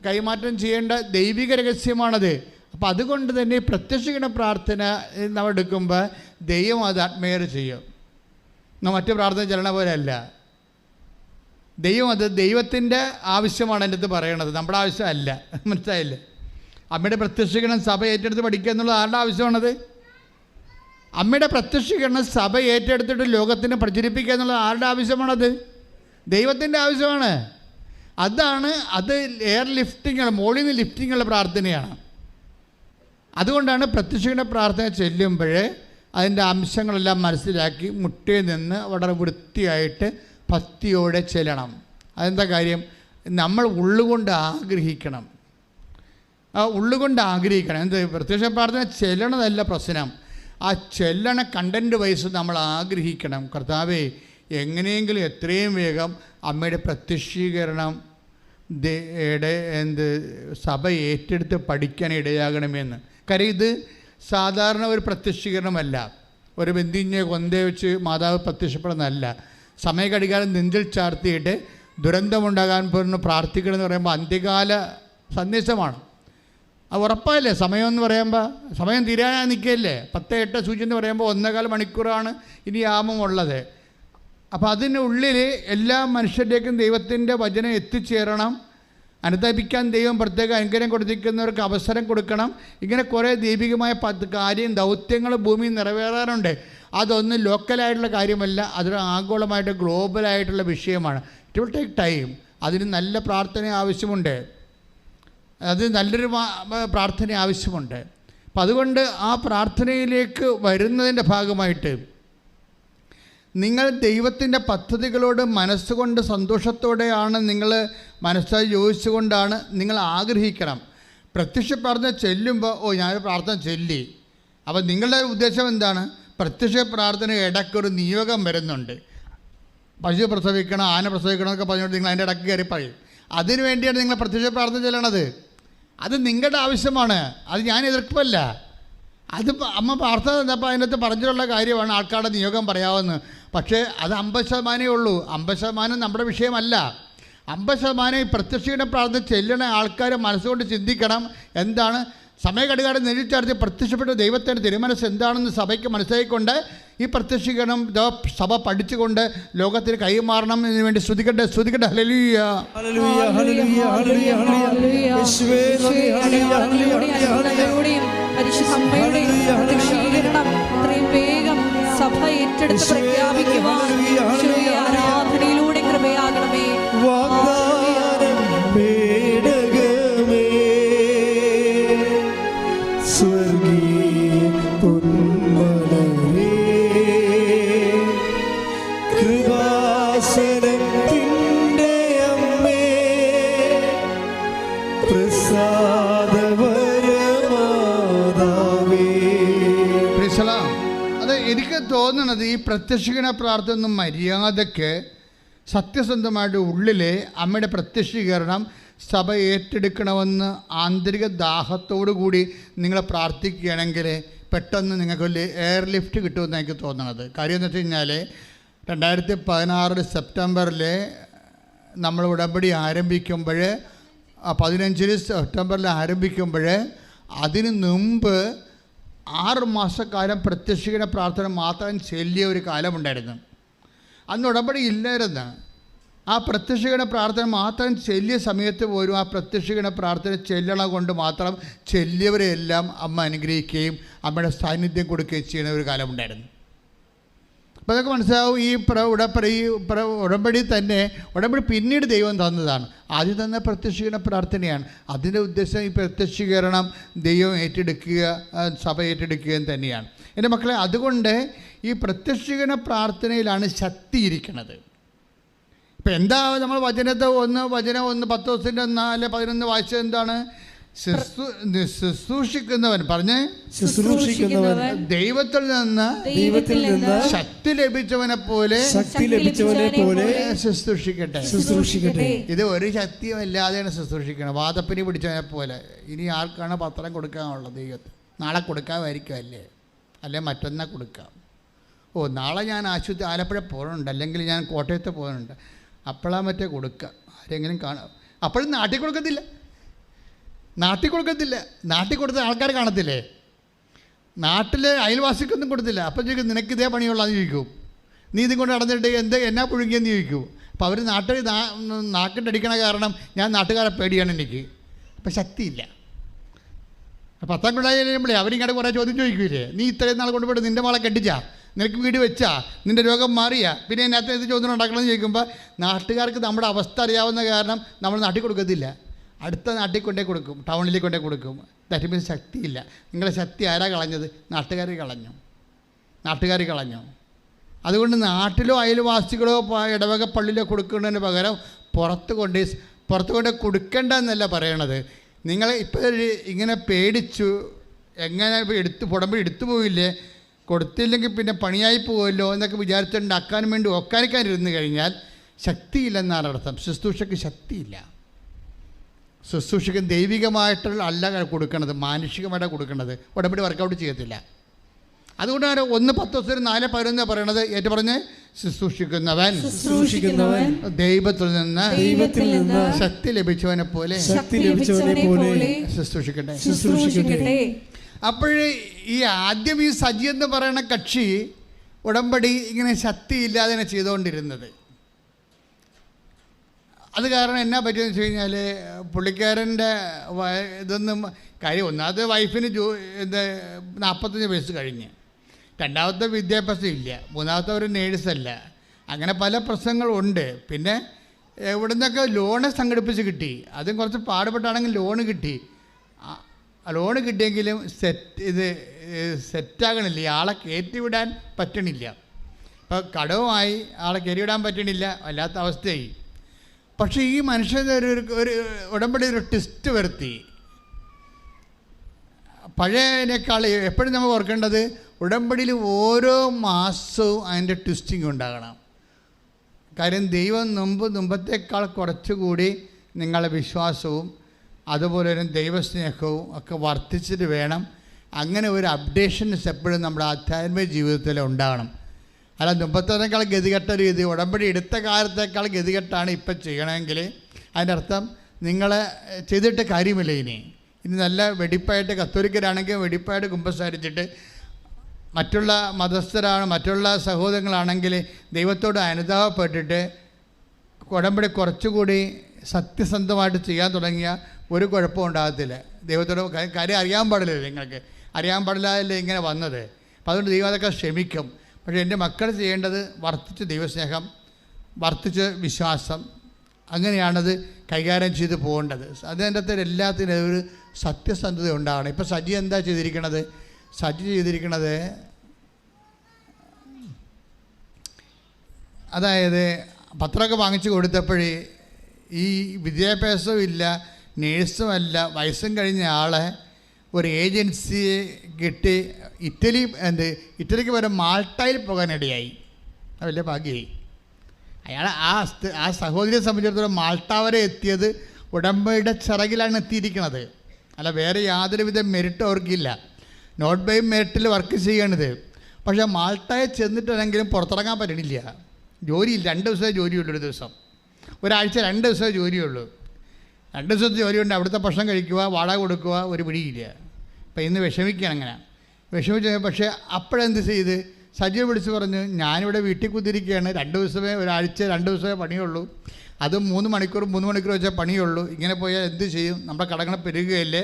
കൈമാറ്റം ചെയ്യേണ്ട ദൈവിക രഹസ്യമാണത്. അപ്പം അതുകൊണ്ട് തന്നെ പ്രത്യക്ഷീകരണ പ്രാർത്ഥന നമ്മൾ എടുക്കുമ്പോൾ ദൈവം അത് അഡ്മയർ ചെയ്യും. മറ്റു പ്രാർത്ഥന ചലന പോലെ അല്ല. ദൈവത്തിൻ്റെ ആവശ്യമാണ് എൻ്റെ അടുത്ത് പറയണത്, നമ്മുടെ ആവശ്യമല്ല. മനസ്സിലായില്ലേ? അമ്മയുടെ പ്രത്യക്ഷീകരണം സഭ ഏറ്റെടുത്ത് പഠിക്കുക എന്നുള്ളത് ആരുടെ ആവശ്യമാണത്? അമ്മയുടെ പ്രത്യക്ഷീകരണം സഭ ഏറ്റെടുത്തിട്ട് ലോകത്തിന് പ്രചരിപ്പിക്കുക എന്നുള്ളത് ആരുടെ ആവശ്യമാണത്? ദൈവത്തിൻ്റെ ആവശ്യമാണ്. അത് എയർ ലിഫ്റ്റിങ്ങുള്ള, മോളിൽ നിന്ന് ലിഫ്റ്റിങ്ങുള്ള പ്രാർത്ഥനയാണ്. അതുകൊണ്ടാണ് പ്രത്യക്ഷീകരണ പ്രാർത്ഥന ചെല്ലുമ്പോൾ അതിൻ്റെ അംശങ്ങളെല്ലാം മനസ്സിലാക്കി മുട്ടയിൽ നിന്ന് വളരെ വൃത്തിയായിട്ട് ഭക്തിയോടെ ചെല്ലണം. അതെന്താ കാര്യം? നമ്മൾ ഉള്ളുകൊണ്ട് ആഗ്രഹിക്കണം. ആ ഉള്ളുകൊണ്ട് ആഗ്രഹിക്കണം. എന്ത്? പ്രത്യക്ഷ പ്രാർത്ഥന ചെല്ലണതല്ല പ്രശ്നം, ആ ചെല്ലണ കണ്ടൻറ്റ് വൈസ് നമ്മൾ ആഗ്രഹിക്കണം. കർത്താവേ, എങ്ങനെയെങ്കിലും എത്രയും വേഗം അമ്മയുടെ പ്രത്യക്ഷീകരണം സഭ ഏറ്റെടുത്ത് പഠിക്കാൻ ഇടയാകണമെന്ന്. കാര്യം ഇത് സാധാരണ ഒരു പ്രത്യക്ഷീകരണമല്ല, ഒരു ബന്ധിഞ്ഞ കൊന്തയെ വെച്ച് മാതാവ് പ്രത്യക്ഷപ്പെടുന്നതല്ല. സമയഘടികാലം നെഞ്ചിൽ ചാർത്തിയിട്ട് ദുരന്തമുണ്ടാകാൻ പോകുന്ന പ്രാർത്ഥിക്കണമെന്ന് പറയുമ്പോൾ അന്ത്യകാല സന്ദേശമാണ്. അത് ഉറപ്പായില്ലേ? സമയം എന്ന് പറയുമ്പോൾ സമയം തീരാനാ നിൽക്കുകയല്ലേ. 10:08 സൂചി എന്ന് പറയുമ്പോൾ 1.25 മണിക്കൂറാണ് ഇനി യാമമുള്ളത്. അപ്പോൾ അതിനുള്ളിൽ എല്ലാ മനുഷ്യരിലേക്കും ദൈവത്തിൻ്റെ വചനം എത്തിച്ചേരണം. അനുദപിക്കാൻ ദൈവം പ്രത്യേക അനുഗ്രഹം കൊടുത്തിരിക്കുന്നവർക്ക് അവസരം കൊടുക്കണം. ഇങ്ങനെ കുറേ ദൈവികമായ ദൗത്യങ്ങൾ ഭൂമിയിൽ നിറവേറാറുണ്ട്. അതൊന്നും ലോക്കലായിട്ടുള്ള കാര്യമല്ല, അതൊരു ആഗോളമായിട്ട് ഗ്ലോബലായിട്ടുള്ള വിഷയമാണ്. It will take time. അതിന് നല്ല പ്രാർത്ഥന ആവശ്യമുണ്ട്, അത് നല്ലൊരു പ്രാർത്ഥന ആവശ്യമുണ്ട്. അപ്പം അതുകൊണ്ട് ആ പ്രാർത്ഥനയിലേക്ക് വരുന്നതിൻ്റെ ഭാഗമായിട്ട് നിങ്ങൾ ദൈവത്തിൻ്റെ പദ്ധതികളോട് മനസ്സുകൊണ്ട് സന്തോഷത്തോടെയാണ് നിങ്ങൾ മനസ്സായി യോജിച്ചുകൊണ്ടാണ് നിങ്ങൾ ആഗ്രഹിക്കണം. പ്രത്യക്ഷ പ്രാർത്ഥന ചെല്ലുമ്പോൾ ഞാനൊരു പ്രാർത്ഥന ചെല്ലി. അപ്പോൾ നിങ്ങളുടെ ഉദ്ദേശം എന്താണ്? പ്രത്യക്ഷ പ്രാർത്ഥന ഇടയ്ക്കൊരു നിയോഗം വരുന്നുണ്ട്. പശു പ്രസവിക്കണം, ആന പ്രസവിക്കണം എന്നൊക്കെ പറഞ്ഞുകൊണ്ട് നിങ്ങൾ അതിൻ്റെ ഇടയ്ക്ക് കയറി പറയും. അതിനു വേണ്ടിയാണ് നിങ്ങൾ പ്രത്യക്ഷ പ്രാർത്ഥന ചെല്ലണത്. അത് നിങ്ങളുടെ ആവശ്യമാണ്, അത് ഞാൻ എതിർപ്പല്ല. അത് അമ്മ പ്രാർത്ഥന തന്നപ്പോൾ അതിനകത്ത് പറഞ്ഞിട്ടുള്ള കാര്യമാണ് ആൾക്കാരുടെ നിയോഗം പറയാമെന്ന്. പക്ഷേ അത് 50% ഉള്ളൂ. 50% നമ്മുടെ വിഷയമല്ല. 50% ഈ പ്രത്യക്ഷീകരണ പ്രാർത്ഥന ചെല്ലണ ആൾക്കാർ മനസ്സുകൊണ്ട് ചിന്തിക്കണം. എന്താണ്? സമയഘടികാരം നെല്ലിച്ചാർത്തി പ്രത്യക്ഷപ്പെട്ട ദൈവത്തിൻ്റെ തിരുമനസ് എന്താണെന്ന് സഭയ്ക്ക് മനസ്സിലാക്കിക്കൊണ്ട് ഈ പ്രത്യക്ഷീകരണം സഭ പഠിച്ചുകൊണ്ട് ലോകത്തിന് കൈമാറണം. ഇതിനു വേണ്ടി സ്തുതിക്കട്ടെ, സ്തുതിക്കട്ടെ. Hallelujah, hallelujah, hallelujah, hallelujah, hallelujah. യേശുവേ നന്ദി, ഹല്ലേലൂയ, ഹല്ലേലൂയ, ഹല്ലേലൂയ. പരിശുദ്ധ അമ്മയുടെ പ്രത്യക്ഷീകരണം എത്രയും വേഗം സഭ ഏറ്റെടുത്ത് പ്രഖ്യാപിക്കുവാൻ ആരാധനയിലൂടെ കൃപയാകണമേ. വാഗ്ദാനം പേടകമേ, സ്വർഗീയ പൊന്മലരേ, കൃപാസനത്തിൻ്റെ അമ്മേ, പ്രസാദവരമാതാവേ. അത് എനിക്ക് തോന്നുന്നത് ഈ പ്രത്യക്ഷീകരണ പ്രാർത്ഥന മര്യാദയ്ക്ക് സത്യസന്ധമായിട്ട് ഉള്ളിലെ അമ്മയുടെ പ്രത്യക്ഷീകരണം സഭ ഏറ്റെടുക്കണമെന്ന് ആന്തരിക ദാഹത്തോടു കൂടി നിങ്ങൾ പ്രാർത്ഥിക്കുകയാണെങ്കിൽ പെട്ടെന്ന് നിങ്ങൾക്ക് വലിയ എയർ ലിഫ്റ്റ് കിട്ടുമെന്ന് എനിക്ക് തോന്നണത്. കാര്യം എന്ന് വെച്ച് കഴിഞ്ഞാൽ 2016 സെപ്റ്റംബറിൽ നമ്മൾ ഉടമ്പടി ആരംഭിക്കുമ്പോൾ, 15 സെപ്റ്റംബറിൽ ആരംഭിക്കുമ്പോൾ അതിന് മുമ്പ് 6 മാസക്കാലം പ്രത്യക്ഷീകരണ പ്രാർത്ഥന മാത്രം ചെല്ലിയ ഒരു കാലമുണ്ടായിരുന്നു. അന്ന് ഉടമ്പടി ഇല്ലായിരുന്നു. ആ പ്രത്യക്ഷീകരണ പ്രാർത്ഥന മാത്രം ചെല്ലിയ സമയത്ത് പോലും ആ പ്രത്യക്ഷീകരണ പ്രാർത്ഥന ചെല്ലണ കൊണ്ട് മാത്രം ചെല്ലിയവരെയെല്ലാം അമ്മ അനുഗ്രഹിക്കുകയും അമ്മയുടെ സാന്നിധ്യം കൊടുക്കുകയും ചെയ്യുന്ന ഒരു കാലമുണ്ടായിരുന്നു. അപ്പോൾ അതൊക്കെ മനസ്സിലാവും. ഈ ഉടമ്പടി തന്നെ ഉടമ്പടി പിന്നീട് ദൈവം തന്നതാണ്. ആദ്യം തന്നെ പ്രത്യക്ഷീകരണ പ്രാർത്ഥനയാണ്. അതിൻ്റെ ഉദ്ദേശം ഈ പ്രത്യക്ഷീകരണം ദൈവം ഏറ്റെടുക്കുക, സഭ ഏറ്റെടുക്കുകയും തന്നെയാണ്. എൻ്റെ മക്കളെ, അതുകൊണ്ട് ഈ പ്രത്യക്ഷീകരണ പ്രാർത്ഥനയിലാണ് ശക്തി ഇരിക്കുന്നത്. ഇപ്പം എന്താ നമ്മൾ വചനം 10 ദിവസത്തിൻ്റെ 4, 11 വായിച്ചത് എന്താണ്? ശുശ്രൂഷിക്കുന്നവൻ പറഞ്ഞ് ശുശ്രൂഷിക്കുന്നവൻ ദൈവത്തിൽ നിന്ന് ശക്തി ലഭിച്ചവനെ പോലെ ശുശ്രൂഷിക്കട്ടെ. ഇത് ഒരു ശക്തിയും ഇല്ലാതെയാണ് ശുശ്രൂഷിക്കണം. വാദപ്പനി പിടിച്ചവനെ പോലെ. ഇനി ആർക്കാണ് പത്രം കൊടുക്കാനുള്ളത്? ദൈവത്തിന് നാളെ കൊടുക്കാമായിരിക്കും, അല്ലേ മറ്റൊന്നാ കൊടുക്കാം. നാളെ ഞാൻ ആലപ്പുഴ പോകുന്നുണ്ട്, അല്ലെങ്കിൽ ഞാൻ കോട്ടയത്ത് പോകുന്നുണ്ട്, അപ്പോഴാ മറ്റേ കൊടുക്കുക. ആരെങ്കിലും കാണാം. അപ്പോഴും നാട്ടിൽ കൊടുക്കത്തില്ല. നാട്ടിൽ കൊടുത്ത ആൾക്കാർ കാണത്തില്ലേ? നാട്ടിലെ അയൽവാസിക്കൊന്നും കൊടുത്തില്ല. അപ്പം ചോദിക്കും, നിനക്ക് ഇതേ പണിയുള്ളതെന്ന് ചോദിക്കും. നീ ഇതും കൊണ്ട് നടന്നിട്ട് എന്നാ പുഴുങ്ങിയെന്ന് ചോദിക്കും. അപ്പോൾ അവർ നാക്കിട്ടടിക്കണ കാരണം ഞാൻ നാട്ടുകാരെ പേടിയാണ് എനിക്ക്. അപ്പം ശക്തിയില്ല. 10 കൊണ്ടായാലും അവരിങ്ങോട്ട് കുറേ ചോദ്യം ചോദിക്കൂലേ? നീ ഇത്രയും നാൾ കൊണ്ടുപോയിട്ട് നിൻ്റെ മോളെ കെട്ടിച്ചാ, നിനക്ക് വീട് വെച്ചാ, നിൻ്റെ രോഗം മാറിയാ, പിന്നെ അതിനകത്ത് ഇത് ചോദ്യം ഉണ്ടാക്കണമെന്ന് ചോദിക്കുമ്പോൾ നാട്ടുകാർക്ക് നമ്മുടെ അവസ്ഥ അറിയാവുന്ന കാരണം നമ്മൾ നാട്ടിൽ കൊടുക്കത്തില്ല. അടുത്ത നാട്ടിൽ കൊണ്ടേ കൊടുക്കും, ടൗണിലേക്ക് കൊണ്ടേ കൊടുക്കും. ദാറ്റ് മീൻസ് ശക്തിയില്ല. നിങ്ങളുടെ ശക്തി ആരാ കളഞ്ഞത്? നാട്ടുകാർ കളഞ്ഞു. അതുകൊണ്ട് നാട്ടിലോ അയൽവാസികളോ ഇടവക പള്ളിയിലോ കൊടുക്കുന്നതിന് പകരം പുറത്ത് കൊണ്ട് കൊടുക്കേണ്ട എന്നല്ല പറയണത്. നിങ്ങൾ ഇപ്പോൾ ഇങ്ങനെ പേടിച്ചു, എങ്ങനെ ഉടമ്പടി എടുത്തു പോയില്ലേ, കൊടുത്തില്ലെങ്കിൽ പിന്നെ പണിയായി പോകുമല്ലോ എന്നൊക്കെ വിചാരിച്ചുണ്ടാക്കാൻ വേണ്ടി ഒക്കാനിക്കാനിരുന്ന് കഴിഞ്ഞാൽ ശക്തിയില്ലെന്നാണ് അർത്ഥം. ശുശ്രൂഷയ്ക്ക് ശക്തിയില്ല. ശുശ്രൂഷയ്ക്ക് ദൈവികമായിട്ടുള്ള അല്ല കൊടുക്കണത്, മാനുഷികമായിട്ടാണ് കൊടുക്കുന്നത്. ഉടമ്പടി വർക്കൗട്ട് ചെയ്യത്തില്ല. അതുകൊണ്ടാണ് 1:10 4:11 പറയണത്. ഏറ്റു പറഞ്ഞ് ശുശ്രൂഷിക്കുന്നവൻ ദൈവത്തിൽ നിന്ന് ശക്തി ലഭിച്ചവനെ പോലെ ശുശ്രൂഷിക്കട്ടെ. അപ്പോഴേ ഈ ആദ്യം ഈ സജി എന്ന് പറയുന്ന കക്ഷി ഉടമ്പടി ഇങ്ങനെ ശക്തിയില്ലാതെ ചെയ്തുകൊണ്ടിരുന്നത്. അത് കാരണം എന്നാ പറ്റിയെന്ന് വെച്ച് കഴിഞ്ഞാൽ പുള്ളിക്കാരൻ്റെ ഇതൊന്നും കാര്യം, ഒന്നാമത് വൈഫിന് 45 വയസ്സ് കഴിഞ്ഞ്, രണ്ടാമത്തെ വിദ്യാഭ്യാസം ഇല്ല, മൂന്നാമത്തെ ഒരു നേഴ്സല്ല, അങ്ങനെ പല പ്രശ്നങ്ങളുണ്ട്. പിന്നെ എവിടെ നിന്നൊക്കെ ലോണ് സംഘടിപ്പിച്ച് കിട്ടി, അതും കുറച്ച് പാടുപെട്ടാണെങ്കിൽ ലോണ് കിട്ടിയെങ്കിലും സെറ്റാകണില്ല, ആളെ കയറ്റിവിടാൻ പറ്റണില്ല. ഇപ്പോൾ കടവുമായി ആളെ കയറ്റിവിടാൻ പറ്റണില്ല, വല്ലാത്ത അവസ്ഥയായി. പക്ഷേ ഈ മനുഷ്യൻ്റെ ഒരു ഉടമ്പടി ഒരു ട്വിസ്റ്റ് വരുത്തി. പഴയതിനേക്കാൾ എപ്പോഴും നമ്മൾ ഓർക്കേണ്ടത് ഉടമ്പടിയിൽ ഓരോ മാസവും അതിൻ്റെ ട്വിസ്റ്റിംഗ് ഉണ്ടാകണം. കാര്യം ദൈവം മുമ്പത്തേക്കാൾ കുറച്ചുകൂടി നിങ്ങളുടെ വിശ്വാസവും അതുപോലെ തന്നെ ദൈവസ്നേഹവും ഒക്കെ വർദ്ധിച്ചിട്ട് വേണം. അങ്ങനെ ഒരു അപ്ഡേഷൻസ് എപ്പോഴും നമ്മുടെ ആധ്യാത്മിക ജീവിതത്തിൽ ഉണ്ടാകണം. അല്ല മുമ്പത്തേക്കാൾ ഗതികെട്ട രീതി, ഉടമ്പടി എടുത്ത കാലത്തേക്കാൾ ഗതികെട്ടാണ് ഇപ്പം ചെയ്യണമെങ്കിൽ അതിൻ്റെ അർത്ഥം നിങ്ങൾ ചെയ്തിട്ട് കാര്യമില്ല. ഇനി നല്ല വെടിപ്പായിട്ട് കത്തോലിക്കരാണെങ്കിൽ വെടിപ്പായിട്ട് കുമ്പസാരിച്ചിട്ട്, മറ്റുള്ള മതസ്ഥരാണ് മറ്റുള്ള സഹോദരങ്ങളാണെങ്കിൽ ദൈവത്തോട് അനുതാപപ്പെട്ടിട്ട് ഉടമ്പടി കുറച്ചുകൂടി സത്യസന്ധമായിട്ട് ചെയ്യാൻ തുടങ്ങിയ ഒരു കുഴപ്പവും ഉണ്ടാകത്തില്ല. ദൈവത്തോട് കാര്യം അറിയാൻ പാടില്ലല്ലോ, നിങ്ങൾക്ക് അറിയാൻ പാടില്ലല്ലേ ഇങ്ങനെ വന്നത്. അപ്പോൾ അതുകൊണ്ട് ദൈവം അതൊക്കെ ക്ഷമിക്കും. പക്ഷേ എൻ്റെ മക്കൾ ചെയ്യേണ്ടത് വർദ്ധിച്ച് ദൈവസ്നേഹം, വർദ്ധിച്ച് വിശ്വാസം, അങ്ങനെയാണത് കൈകാര്യം ചെയ്ത് പോകേണ്ടത്. അതിൻ്റെ അകത്ത് എല്ലാത്തിനും ഒരു സത്യസന്ധത ഉണ്ടാകണം. ഇപ്പോൾ സജി എന്താ ചെയ്തിരിക്കണത്? അതായത് പത്രമൊക്കെ വാങ്ങിച്ചു കൊടുത്തപ്പോഴേ ഈ വിദ്യാഭ്യാസവും ഇല്ല, നേഴ്സുമല്ല, വയസ്സും കഴിഞ്ഞ ആളെ ഒരു ഏജൻസിയെ കിട്ടി ഇറ്റലിക്ക് വരെ മാൾട്ടയിൽ പോകാനിടയായി. അത് വലിയ ഭാഗ്യമായി. അയാൾ ആ സഹോദരിയെ സംബന്ധിച്ചിടത്തോളം മാൾട്ട വരെ എത്തിയത് ഉടമ്പടിയുടെ ചിറകിലാണ് എത്തിയിരിക്കുന്നത്. അല്ല വേറെ യാതൊരുവിധ മെറിറ്റും അവർക്കില്ല. നോട്ട് ബൈ മെറിറ്റിൽ വർക്ക് ചെയ്യണത്. പക്ഷേ മാൾട്ടയെ ചെന്നിട്ടാണെങ്കിലും പുറത്തിറങ്ങാൻ പറ്റണില്ല. ജോലിയില്ല, 2 ദിവസമേ ജോലിയുള്ളൂ. ഒരു ദിവസം, ഒരാഴ്ച 2 ദിവസമേ ജോലിയുള്ളൂ. 2 ദിവസത്തെ ജോലിയുണ്ട്. അവിടുത്തെ ഭക്ഷണം കഴിക്കുക, വാടക കൊടുക്കുക, ഒരു പിടിയില്ല. അപ്പം ഇന്ന് വിഷമിക്കുകയാണ്. അങ്ങനെ വിഷമിച്ച് പക്ഷേ അപ്പോഴെന്ത് ചെയ്ത് സജീവ് വിളിച്ച് പറഞ്ഞു, ഞാനിവിടെ വീട്ടിൽ കുത്തിരിക്കുകയാണ്, 2 ദിവസമേ, ഒരാഴ്ച 2 ദിവസമേ പണിയുള്ളൂ, അതും 3 മണിക്കൂർ വെച്ചാൽ പണിയുള്ളൂ. ഇങ്ങനെ പോയാൽ എന്ത് ചെയ്യും? നമ്മുടെ കടങ്ങൾ പെരുകുകയല്ലേ,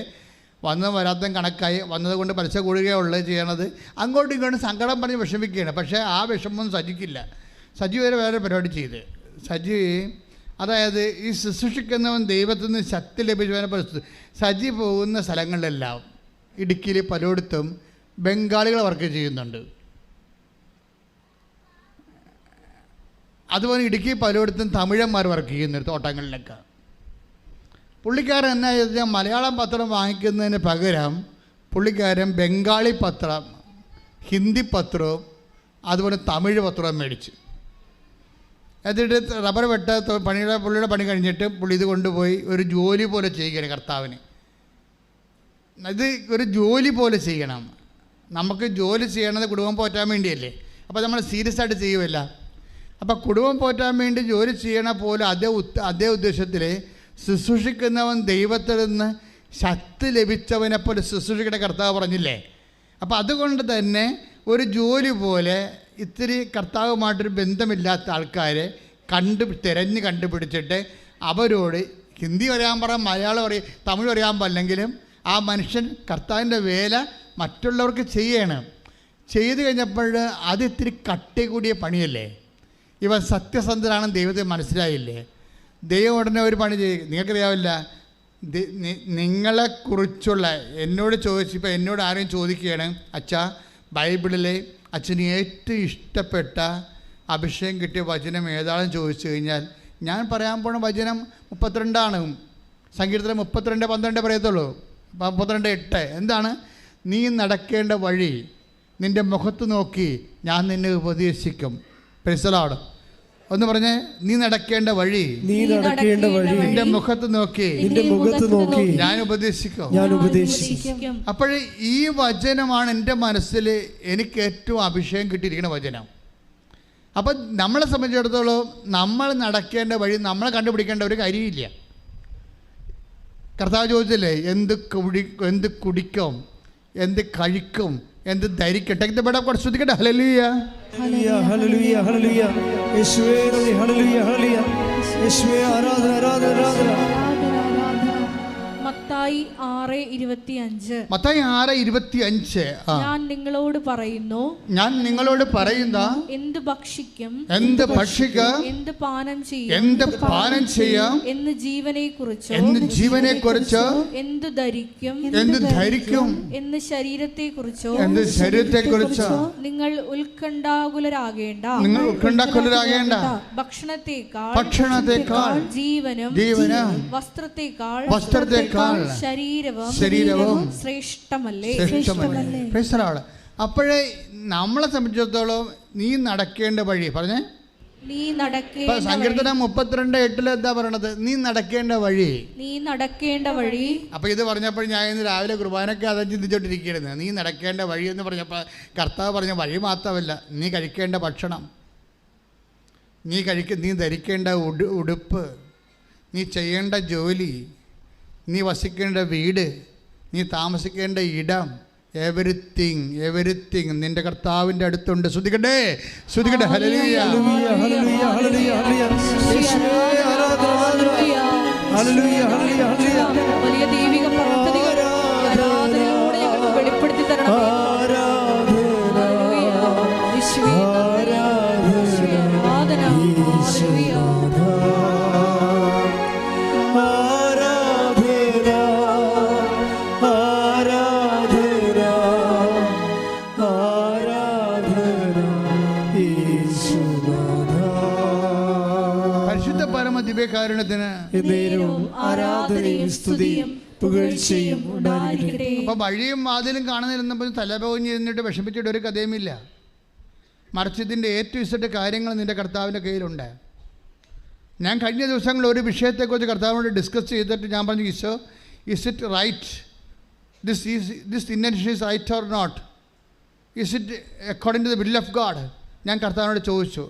വന്നതും വരാത്തതും കണക്കായി, വന്നതുകൊണ്ട് പലിശ കൂടുകയുള്ളത് ചെയ്യണത്. അങ്ങോട്ടും ഇങ്ങോട്ടും സങ്കടം പറഞ്ഞ് വിഷമിക്കുകയാണ്. പക്ഷേ ആ വിഷമമൊന്നും സജിക്കില്ല. സജി വേറെ പരിപാടി ചെയ്ത് അതായത് ഈ ശുശ്രൂഷിക്കുന്നവൻ ദൈവത്തിൽ നിന്ന് ശക്തി ലഭിച്ചവനെ പരിസ്ഥിതി. സജി പോകുന്ന സ്ഥലങ്ങളിലെല്ലാം ഇടുക്കിയിൽ പലയിടത്തും ബംഗാളികൾ വർക്ക് ചെയ്യുന്നുണ്ട്. അതുപോലെ ഇടുക്കി പലയിടത്തും തമിഴന്മാർ വർക്ക് ചെയ്യുന്നുണ്ട് തോട്ടങ്ങളിലൊക്കെ. പുള്ളിക്കാരൻ എന്നാ ചോദിച്ചാൽ മലയാളം പത്രം വാങ്ങിക്കുന്നതിന് പകരം പുള്ളിക്കാരൻ ബംഗാളി പത്രം, ഹിന്ദി പത്രവും അതുപോലെ തമിഴ് പത്രവും മേടിച്ചു. എന്നിട്ട് റബ്ബർ പുള്ളിയുടെ പണി കഴിഞ്ഞിട്ട് പുള്ളി ഇത് കൊണ്ടുപോയി ഒരു ജോലി പോലെ ചെയ്യുകയാണ് കർത്താവിന്. ഇത് ഒരു ജോലി പോലെ ചെയ്യണം. നമുക്ക് ജോലി ചെയ്യണത് കുടുംബം പോറ്റാൻ വേണ്ടിയല്ലേ. അപ്പോൾ നമ്മൾ സീരിയസ് ആയിട്ട് ചെയ്യുമല്ല. അപ്പോൾ കുടുംബം പോറ്റാൻ വേണ്ടി ജോലി ചെയ്യണ പോലെ അതേ ഉദ്ദേശത്തിൽ ശുശ്രൂഷിക്കുന്നവൻ ദൈവത്തിൽ നിന്ന് ശക്തി ലഭിച്ചവനെ പോലെ ശുശ്രൂഷിക്കേണ്ട കർത്താവ് പറഞ്ഞില്ലേ. അപ്പോൾ അതുകൊണ്ട് തന്നെ ഒരു ജോലി പോലെ ഇത്തിരി കർത്താവുമായിട്ടൊരു ബന്ധമില്ലാത്ത ആൾക്കാരെ തിരഞ്ഞ് കണ്ടുപിടിച്ചിട്ട് അവരോട് ഹിന്ദി അറിയാൻ പറയാം, മലയാളം അറിയാം, തമിഴ് അറിയാൻ പാടില്ലെങ്കിലും ആ മനുഷ്യൻ കർത്താവിൻ്റെ വേല മറ്റുള്ളവർക്ക് ചെയ്യണം. ചെയ്തു കഴിഞ്ഞപ്പോൾ അത് ഇത്തിരി കട്ടി കൂടിയ പണിയല്ലേ. ഇവൻ സത്യസന്ധനാണെന്ന് ദൈവത്തെ മനസ്സിലായില്ലേ. ദൈവം ഉടനെ ഒരു പണി ചെയ്യും. നിങ്ങൾക്കറിയാവില്ല, നിങ്ങളെക്കുറിച്ചുള്ള എന്നോട് ചോദിച്ചപ്പോൾ എന്നോട് ആരും ചോദിക്കുകയാണ്, അച്ഛാ ബൈബിളിലെ അച്ഛന് ഏറ്റവും ഇഷ്ടപ്പെട്ട അഭിഷേകം കിട്ടിയ വചനം ഏതാണെന്ന് ചോദിച്ചു കഴിഞ്ഞാൽ ഞാൻ പറയാൻ പോണ വചനം 32 സങ്കീർത്തനം 32:12 പറയത്തുള്ളൂ. 32:8 എന്താണ്? നീ നടക്കേണ്ട വഴി നിൻ്റെ മുഖത്ത് നോക്കി ഞാൻ നിന്നെ ഉപദേശിക്കും. Price the Lord. ഒന്ന് പറഞ്ഞേ, നീ നടക്കേണ്ട വഴി നിന്റെ മുഖത്ത് നോക്കി ഞാൻ ഉപദേശിക്കും. അപ്പോഴേ ഈ വചനമാണ് എൻ്റെ മനസ്സിൽ എനിക്ക് ഏറ്റവും അഭിഷേകം കിട്ടിയിരിക്കുന്ന വചനം. അപ്പം നമ്മളെ സംബന്ധിച്ചിടത്തോളം നമ്മൾ നടക്കേണ്ട വഴി നമ്മൾ കണ്ടുപിടിക്കേണ്ട ഒരു കാര്യമില്ല. കർത്താവ് ചോദിച്ചില്ലേ, എന്ത് കുടിക്കും, എന്ത് കഴിക്കും, എന്ത് ധരിക്കട്ടെ. ശ്രദ്ധിക്കട്ടെ. Hallelujah, hallelujah, hallelujah. യേശുവേ നന്ദി. Hallelujah, hallelujah. യേശുവേ ആരാധന, ആരാധന, ആരാധന. മത്തായി 6:25. മത്തായി 6:25. ഞാൻ നിങ്ങളോട് പറയുന്ന എന്ത് ഭക്ഷിക്കും, എന്ത് പാനം ചെയ്യാം, എന്ന് ജീവനെക്കുറിച്ചോ എന്ത് ധരിക്കും, എന്ന് ശരീരത്തെക്കുറിച്ചോ നിങ്ങൾ ഉത്കണ്ഠാകുലരാകേണ്ട. ഭക്ഷണത്തെക്കാൾ ജീവനും വസ്ത്രത്തെക്കാൾ ശരീരവും ശ്രേഷ്ഠമല്ലേ. അപ്പോഴേ നമ്മളെ സംബന്ധിച്ചിടത്തോളം നീ നടക്കേണ്ട വഴി പറഞ്ഞേ, സങ്കീർത്തനം 32:8 എന്താ പറയണത്? നീ നടക്കേണ്ട വഴി. അപ്പൊ ഇത് പറഞ്ഞപ്പോൾ ഞാൻ ഇന്ന് രാവിലെ കുർബാനൊക്കെ അത് ചിന്തിച്ചോണ്ടിരിക്കുകയായിരുന്നു. നീ നടക്കേണ്ട വഴി എന്ന് പറഞ്ഞപ്പോൾ കർത്താവ് പറഞ്ഞ വഴി മാത്രമല്ല, നീ കഴിക്കേണ്ട ഭക്ഷണം, നീ ധരിക്കേണ്ട ഉടുപ്പ്, നീ ചെയ്യേണ്ട ജോലി, നീ വസിക്കേണ്ട വീട്, നീ താമസിക്കേണ്ട ഇടം, എവരിത്തിങ് നിന്റെ കർത്താവിൻ്റെ അടുത്തുണ്ട്. ശ്രദ്ധിക്കട്ടെ. Hallelujah, hallelujah, hallelujah, hallelujah. Hallelujah, hallelujah, hallelujah. വലിയ ദൈവിക പദ്ധതികൾ ആരാധനയോടെ ഞങ്ങൾക്ക് വെളിപ്പെടുത്തി തരണം. ദിവ്യകാരുണ്യത്തിന് ആരാധനയും സ്തുതിയും പുകഴ്ചയും ഉണ്ടായിരിക്കട്ടെ. അപ്പൊ വഴിയും വാതിലും കാണുന്നില്ലെന്നപ്പോൾ തലപോഞ്ഞ് എന്നിട്ട് വിഷമിച്ചിട്ട് ഒരു കഥയുമില്ല. മറിച്ച് ഇതിൻ്റെ ഏറ്റവും കാര്യങ്ങൾ നിന്റെ കർത്താവിൻ്റെ കയ്യിലുണ്ട്. ഞാൻ കഴിഞ്ഞ ദിവസങ്ങളിൽ ഒരു വിഷയത്തെക്കുറിച്ച് കർത്താവിനോട് ഡിസ്കസ് ചെയ്തിട്ട് ഞാൻ പറഞ്ഞു, Isho, is it right, this intention is right or not, is it according to the will of God? ഞാൻ കർത്താവിനോട് ചോദിച്ചു,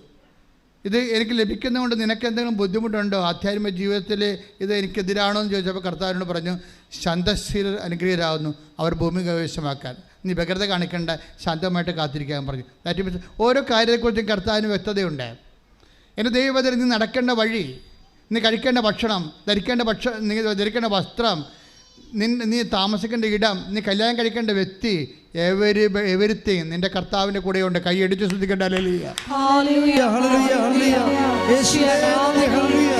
ഇത് എനിക്ക് ലഭിക്കുന്നതുകൊണ്ട് നിനക്ക് എന്തെങ്കിലും ബുദ്ധിമുട്ടുണ്ടോ? ആധ്യാത്മിക ജീവിതത്തിൽ ഇത് എനിക്കെതിരാണോ എന്ന് ചോദിച്ചപ്പോൾ കർത്താവിനോട് പറഞ്ഞു, ശാന്തശീലർ അനുഗ്രഹീതരാകുന്നു, അവർ ഭൂമി കൈവശമാക്കാൻ. നീ വ്യഗ്രത കാണിക്കേണ്ട, ശാന്തമായിട്ട് കാത്തിരിക്കാൻ പറഞ്ഞു. ദാറ്റ് മീൻസ് ഓരോ കാര്യത്തെക്കുറിച്ചും കർത്താവിന് വ്യക്തതയുണ്ട്. എൻ്റെ ദൈവത്തിൽ നീ നടക്കേണ്ട വഴി, നീ കഴിക്കേണ്ട ഭക്ഷണം, നീ ധരിക്കേണ്ട വസ്ത്രം, നീ താമസിക്കേണ്ട ഇടം, നീ കല്യാണം കഴിക്കേണ്ട വ്യക്തി, എവരിത്തിങ് നിന്റെ കർത്താവിൻ്റെ കൂടെയുണ്ട്. കൈയടിച്ച് ശ്രദ്ധിക്കേണ്ട. Hallelujah, hallelujah, hallelujah, hallelujah. യേശുവേ ഹല്ലേലൂയ.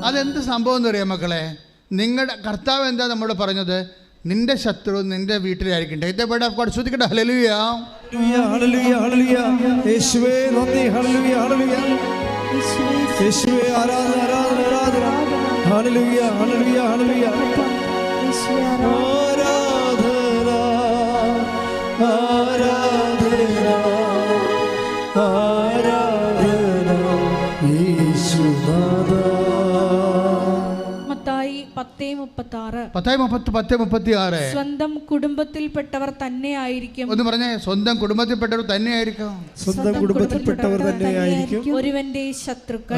അതെന്ത് സംഭവം എന്ന് പറയാം മക്കളെ? നിങ്ങളുടെ കർത്താവ് എന്താ നമ്മളോട് പറഞ്ഞത്? നിന്റെ ശത്രു നിന്റെ വീട്ടിലായിരിക്കട്ടെ. ശ്രദ്ധിക്കട്ടെ. Hallelujah, hallelujah, hallelujah. യേശുവേ നന്ദി. Hallelujah, hallelujah. യേശുവേ ആരാധന, ആരാധന, ആരാധന. Hallelujah, hallelujah, hallelujah. ആരാധന, ആരാധന, ആരാധന യേശുനാഥാ. മത്തായി 10:36. സ്വന്തം കുടുംബത്തിൽപ്പെട്ടവർ തന്നെ ആയിരിക്കും. ഒന്ന് പറഞ്ഞേ, സ്വന്തം കുടുംബത്തിൽപ്പെട്ടവർ തന്നെയായിരിക്കും. സ്വന്തം കുടുംബത്തിൽപ്പെട്ടവർ തന്നെയായിരിക്കും ഒരുവന്റെ ശത്രുക്കൾ.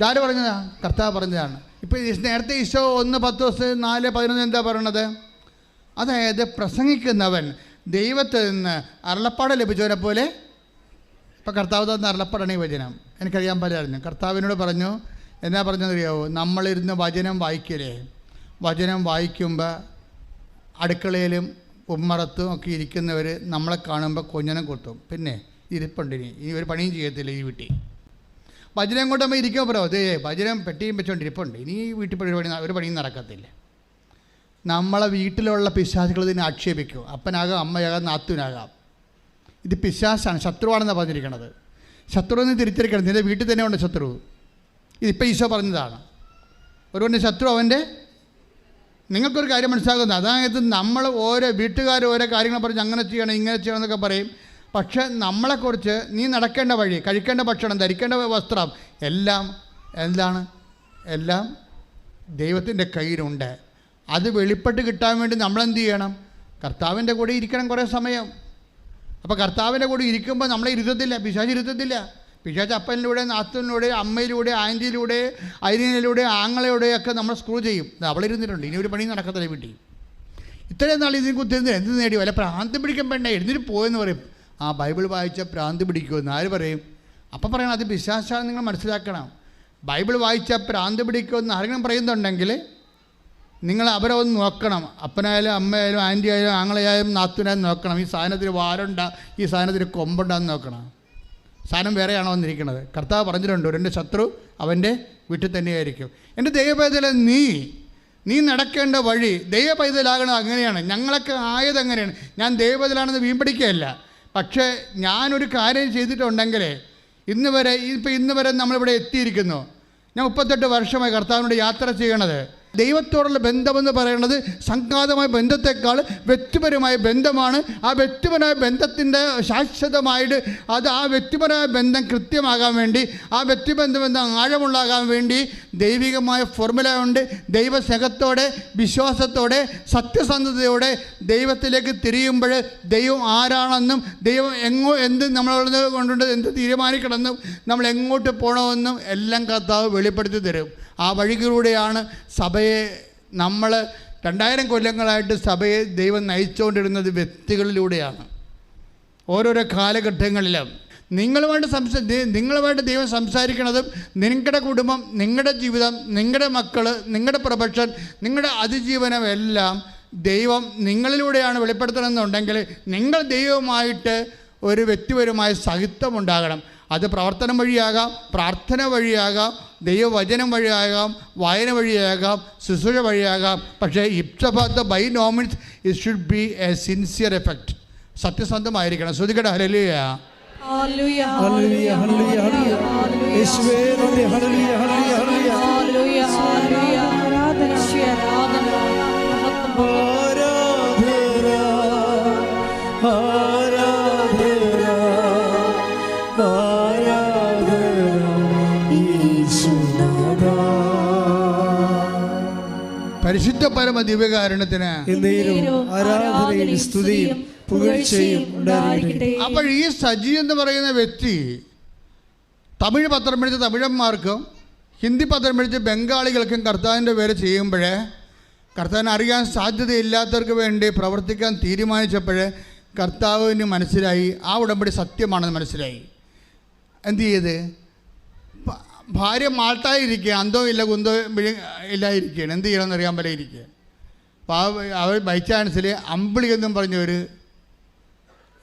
ആര് പറഞ്ഞതാ? കർത്താവ് പറഞ്ഞതാണ്. ഇപ്പൊ നേരത്തെ ഈശോ 1:10, 4:11 എന്താ പറയണത്? അതായത് പ്രസംഗിക്കുന്നവൻ ദൈവത്തിൽ നിന്ന് അരുളപ്പാട് ലഭിച്ചവരെ പോലെ. ഇപ്പം കർത്താവ് തന്ന അരുളപ്പാടാണ് ഈ വചനം. എനിക്കറിയാൻ പലറിഞ്ഞു. കർത്താവിനോട് പറഞ്ഞു, എന്നാ പറഞ്ഞതറിയാവോ? നമ്മളിരുന്ന് വചനം വായിക്കലേ, വചനം വായിക്കുമ്പോൾ അടുക്കളയിലും ഉമ്മറത്തും ഒക്കെ ഇരിക്കുന്നവർ നമ്മളെ കാണുമ്പോൾ കൊഞ്ഞനം കൊത്തും. പിന്നെ ഇരിപ്പുണ്ടിനി ഈ ഒരു പണിയും ചെയ്യത്തില്ല ഈ വീട്ടിൽ. വചനം കൊണ്ട് നമ്മൾ ഇരിക്കുമ്പോൾ പറയോ, അതേ വചനം പെട്ടിയും വെച്ചുകൊണ്ടിരിപ്പുണ്ട്, ഇനി ഈ വീട്ടിൽ ഒരു പണിയും നടക്കത്തില്ല. നമ്മളെ വീട്ടിലുള്ള പിശാചുകൾ ഇതിനെ ആക്ഷേപിക്കും. അപ്പനാകാം, അമ്മയാകാം, നാത്തൂനാകാം. ഇത് പിശാചാണ്, ശത്രുവാണെന്നാണ് പറഞ്ഞിരിക്കുന്നത്. ശത്രുവിനെ തിരിച്ചറിയിക്കണം. നിന്റെ വീട്ടിൽ തന്നെ ഉണ്ട് ശത്രു. ഇതിപ്പോൾ ഈശോ പറഞ്ഞതാണ്. ഒരുവൻ്റെ ശത്രു അവൻ്റെ. നിങ്ങൾക്കൊരു കാര്യം മനസ്സിലാക്കുന്നത്, അതായത് നമ്മൾ ഓരോ വീട്ടുകാർ ഓരോ കാര്യങ്ങൾ പറഞ്ഞ് അങ്ങനെ ചെയ്യണം ഇങ്ങനെ ചെയ്യണം എന്നൊക്കെ പറയും. പക്ഷെ നമ്മളെക്കുറിച്ച് നീ നടക്കേണ്ട വഴി, കഴിക്കേണ്ട ഭക്ഷണം, ധരിക്കേണ്ട വസ്ത്രം എല്ലാം എന്താണ്? എല്ലാം ദൈവത്തിൻ്റെ കയ്യിലുണ്ട്. അത് വെളിപ്പെട്ട് കിട്ടാൻ വേണ്ടി നമ്മളെന്ത് ചെയ്യണം? കർത്താവിൻ്റെ കൂടെ ഇരിക്കണം കുറേ സമയം. അപ്പോൾ കർത്താവിൻ്റെ കൂടെ ഇരിക്കുമ്പോൾ നമ്മളെ ഇരുത്തത്തില്ല, പിശാച് ഇരുത്തത്തില്ല. പിശാച് അപ്പനിലൂടെ, നാത്തൂനിലൂടെ, അമ്മയിലൂടെ, ആൻറ്റിയിലൂടെ, ഐരിനിലൂടെ, ആങ്ങളയിലൂടെയൊക്കെ നമ്മൾ സ്ക്രൂ ചെയ്യും. അവളിരുന്നിട്ടുണ്ട്, ഇനി ഒരു പണി നടക്കത്തില്ല വീട്ടിൽ. ഇത്രയും നാൾ ഇതിന് കുത്തിരുന്ന് എന്ത് നേടി? വല്ല ഭ്രാന്ത് പിടിക്കാൻ വേണ്ട, എഴുന്നേറ്റ് പോയെന്ന് പറയും. ആ ബൈബിൾ വായിച്ച ഭ്രാന്ത് പിടിക്കുമെന്ന് ആര് പറയും? അപ്പം പറയണം അത് പിശാചാണെന്ന് നിങ്ങൾ മനസ്സിലാക്കണം. ബൈബിൾ വായിച്ച ഭ്രാന്ത് പിടിക്കുമെന്ന് ആരെങ്കിലും പറയുന്നുണ്ടെങ്കിൽ നിങ്ങൾ അവരെ ഒന്ന് നോക്കണം. അപ്പനായാലും അമ്മയായാലും ആൻറ്റി ആയാലും ആങ്ങളയായാലും നാത്തൂനായാലും നോക്കണം. ഈ സാധനത്തിന് വാലുണ്ട, ഈ സാധനത്തിന് കൊമ്പുണ്ടാന്ന് നോക്കണം. സാധനം വേറെയാണോ വന്നിരിക്കുന്നത്? കർത്താവ് പറഞ്ഞിട്ടുണ്ട്, എൻ്റെ ശത്രു അവൻ്റെ വീട്ടിൽ തന്നെയായിരിക്കും. എൻ്റെ ദൈവപൈതലെ നീ നടക്കേണ്ട വഴി ദൈവപൈതലാകണത് അങ്ങനെയാണ്. ഞങ്ങളൊക്കെ ആയത് അങ്ങനെയാണ്. ഞാൻ ദൈവപൈതലാണെന്ന് വീമ്പടിക്കുകയല്ല. പക്ഷേ ഞാനൊരു കാര്യം ചെയ്തിട്ടുണ്ടെങ്കിൽ ഇന്ന് വരെ നമ്മളിവിടെ എത്തിയിരിക്കുന്നു. ഞാൻ 38 വർഷമായി കർത്താവിനോട് യാത്ര ചെയ്യണത്. ദൈവത്തോടുള്ള ബന്ധമെന്ന് പറയുന്നത് സംഘാതമായ ബന്ധത്തെക്കാൾ വ്യക്തിപരമായ ബന്ധമാണ്. ആ വ്യക്തിപരമായ ബന്ധത്തിൻ്റെ ശാശ്വതമായിട്ട് ആ വ്യക്തിപരമായ ബന്ധം കൃത്യമാകാൻ വേണ്ടി, ആ വ്യക്തിബന്ധം ആഴമുള്ളാകാൻ വേണ്ടി ദൈവികമായ ഫോർമുല ഉണ്ട്. ദൈവസ്നേഹത്തോടെ, വിശ്വാസത്തോടെ, സത്യസന്ധതയോടെ ദൈവത്തിലേക്ക് തിരിയുമ്പോൾ ദൈവം ആരാണെന്നും ദൈവം എന്ത് നമ്മളെ കൊണ്ടുണ്ട് എന്ത് തീരുമാനിക്കണമെന്നും നമ്മൾ എങ്ങോട്ട് പോകണമെന്നും എല്ലാം കർത്താവ് വെളിപ്പെടുത്തി തരും. ആ വഴികളിലൂടെയാണ് സഭയെ നമ്മൾ 2000 കൊല്ലങ്ങളായിട്ട് സഭയെ ദൈവം നയിച്ചുകൊണ്ടിരുന്നത്. വ്യക്തികളിലൂടെയാണ്. ഓരോരോ കാലഘട്ടങ്ങളിലും നിങ്ങളുമായിട്ട് ദൈവം സംസാരിക്കുന്നതും നിങ്ങളുടെ കുടുംബം, നിങ്ങളുടെ ജീവിതം, നിങ്ങളുടെ മക്കൾ, നിങ്ങളുടെ പ്രൊഫഷൻ, നിങ്ങളുടെ അതിജീവനം എല്ലാം ദൈവം നിങ്ങളിലൂടെയാണ് വെളിപ്പെടുത്തണമെന്നുണ്ടെങ്കിൽ നിങ്ങൾ ദൈവവുമായിട്ട് ഒരു വ്യക്തിപരമായ സഹിത്വം ഉണ്ടാകണം. അത് പ്രവർത്തനം വഴിയാകാം, പ്രാർത്ഥന വഴിയാകാം, ദൈവവചനം വഴിയാകാം, വായന വഴിയാകാം, ശുശ്രൂഷ വഴിയാകാം. പക്ഷേ by no means it should be a sincere effect. സത്യസന്ധമായിരിക്കണം. ശ്രദ്ധിക്കട്ടെ. Hallelujah, hallelujah, hallelujah, hallelujah, hallelujah. യേശുവേ നന്ദി. Hallelujah, hallelujah, hallelujah. Hallelujah, hallelujah. ആരാധന, ആരാധന, പരിശുദ്ധ പരമ ദിവ്യകാരുണ്യത്തിന് ആരാധനയും സ്തുതിയും പുകഴ്ചയും ഉണ്ടായിരിക്കട്ടെ. അപ്പോൾ ഈ സജി എന്ന് പറയുന്ന വ്യക്തി തമിഴ് പത്രം പിടിച്ച തമിഴന്മാർക്കും ഹിന്ദി പത്രം പിടിച്ച ബംഗാളികൾക്കും കർത്താവിൻ്റെ പേര് ചെയ്യുമ്പോൾ കർത്താവിനെ അറിയാൻ സാധ്യതയില്ലാത്തവർക്ക് വേണ്ടി പ്രവർത്തിക്കാൻ തീരുമാനിച്ചപ്പോൾ കർത്താവിന് മനസ്സിലായി ആ ഉടമ്പടി സത്യമാണെന്ന് മനസ്സിലായി. എന്തു ചെയ്ത്? ഭാര്യ മാൾട്ടായിരിക്കുക, അന്തോ ഇല്ല കുന്തോ ഇല്ലായിരിക്കുകയാണ്. എന്ത് ചെയ്യണമെന്ന് അറിയാൻ പോലെ ഇരിക്കുക. അപ്പോൾ അവർ ബൈ ചാൻസിൽ അമ്പിളി എന്നും പറഞ്ഞൊരു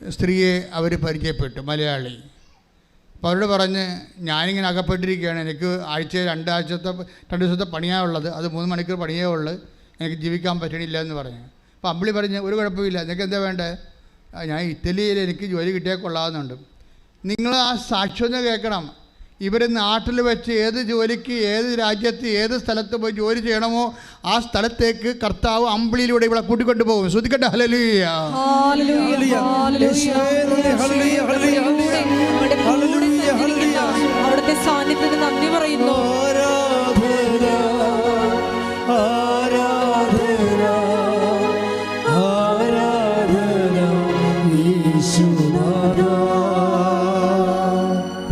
സ്ത്രീയെ അവർ പരിചയപ്പെട്ടു, മലയാളി. അപ്പോൾ അവരോട് പറഞ്ഞ് ഞാനിങ്ങനെ അകപ്പെട്ടിരിക്കുകയാണ്, എനിക്ക് ആഴ്ചയിൽ 2 ദിവസത്തെ പണിയാണുള്ളത്, അത് 3 മണിക്കൂർ പണിയേ ഉള്ളൂ, എനിക്ക് ജീവിക്കാൻ പറ്റണില്ല എന്ന് പറഞ്ഞു. അപ്പോൾ അമ്പിളി പറഞ്ഞ് ഒരു കുഴപ്പമില്ല, നിങ്ങൾക്ക് എന്താ വേണ്ടത്? ഞാൻ ഇറ്റലിയിൽ എനിക്ക് ജോലി കിട്ടിയാൽ കൊള്ളാവുന്നുണ്ട്. നിങ്ങൾ ആ സാക്ഷ്യം കേൾക്കണം. ഇവർ നാട്ടിൽ വെച്ച് ഏത് ജോലിക്ക്, ഏത് രാജ്യത്ത്, ഏത് സ്ഥലത്ത് പോയി ജോലി ചെയ്യണമോ ആ സ്ഥലത്തേക്ക് കർത്താവ് അമ്പിളിയിലൂടെ ഇവിടെ കൂട്ടിക്കൊണ്ടു പോകും. ശ്രദ്ധിക്കട്ടെ. ഹല്ലേലൂയ, ഹല്ലേലൂയ, ഹല്ലേലൂയ. അവിടുത്തെ സാന്നിധ്യത്തിന് നന്ദി പറയുന്നു.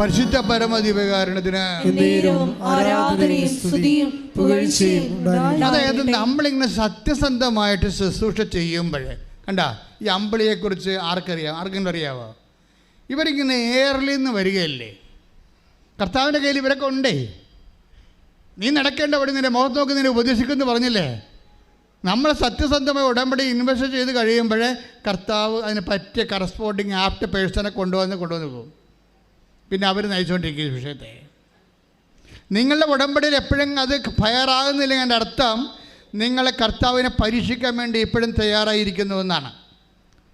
പരിശുദ്ധ പരമദിവ്യകാരുണ്യത്തിന് എന്നേരവും ആരാധനയും സ്തുതിയും പുകഴ്ചയും ഉണ്ടായിരിക്കട്ടെ. അതായത് നമ്മളിങ്ങനെ സത്യസന്ധമായിട്ട് ശുശ്രൂഷ ചെയ്യുമ്പോൾ കണ്ട, ഈ അമ്പിളിയെക്കുറിച്ച് ആർക്കെങ്കിലും അറിയാവോ? ഇവരിങ്ങനെ എയറിൽ നിന്ന് വരികയല്ലേ, കർത്താവിൻ്റെ കയ്യിൽ ഇവരൊക്കെ ഉണ്ടേ. നീ നടക്കേണ്ട അവിടെ നിന്റെ മുഖത്ത് നോക്കി നിന്നെ ഉപദേശിക്കുമെന്ന് പറഞ്ഞില്ലേ? നമ്മൾ സത്യസന്ധമായി ഉടമ്പടി ഇൻവെസ്റ്റ് ചെയ്ത് കഴിയുമ്പോഴേ കർത്താവ് അതിന് പറ്റിയ കറസ്പോണ്ടിങ് ആപ്റ്റ് പേഴ്സണെ കൊണ്ടുവന്ന് പോകും. പിന്നെ അവർ നയിച്ചുകൊണ്ടിരിക്കും ഈ വിഷയത്തെ. നിങ്ങളുടെ ഉടമ്പടിയിൽ എപ്പോഴും അത് ഫയറാകുന്നില്ലെങ്കിൽ എൻ്റെ അർത്ഥം നിങ്ങളെ കർത്താവിനെ പരീക്ഷിക്കാൻ വേണ്ടി ഇപ്പോഴും തയ്യാറായിരിക്കുന്നു എന്നാണ്.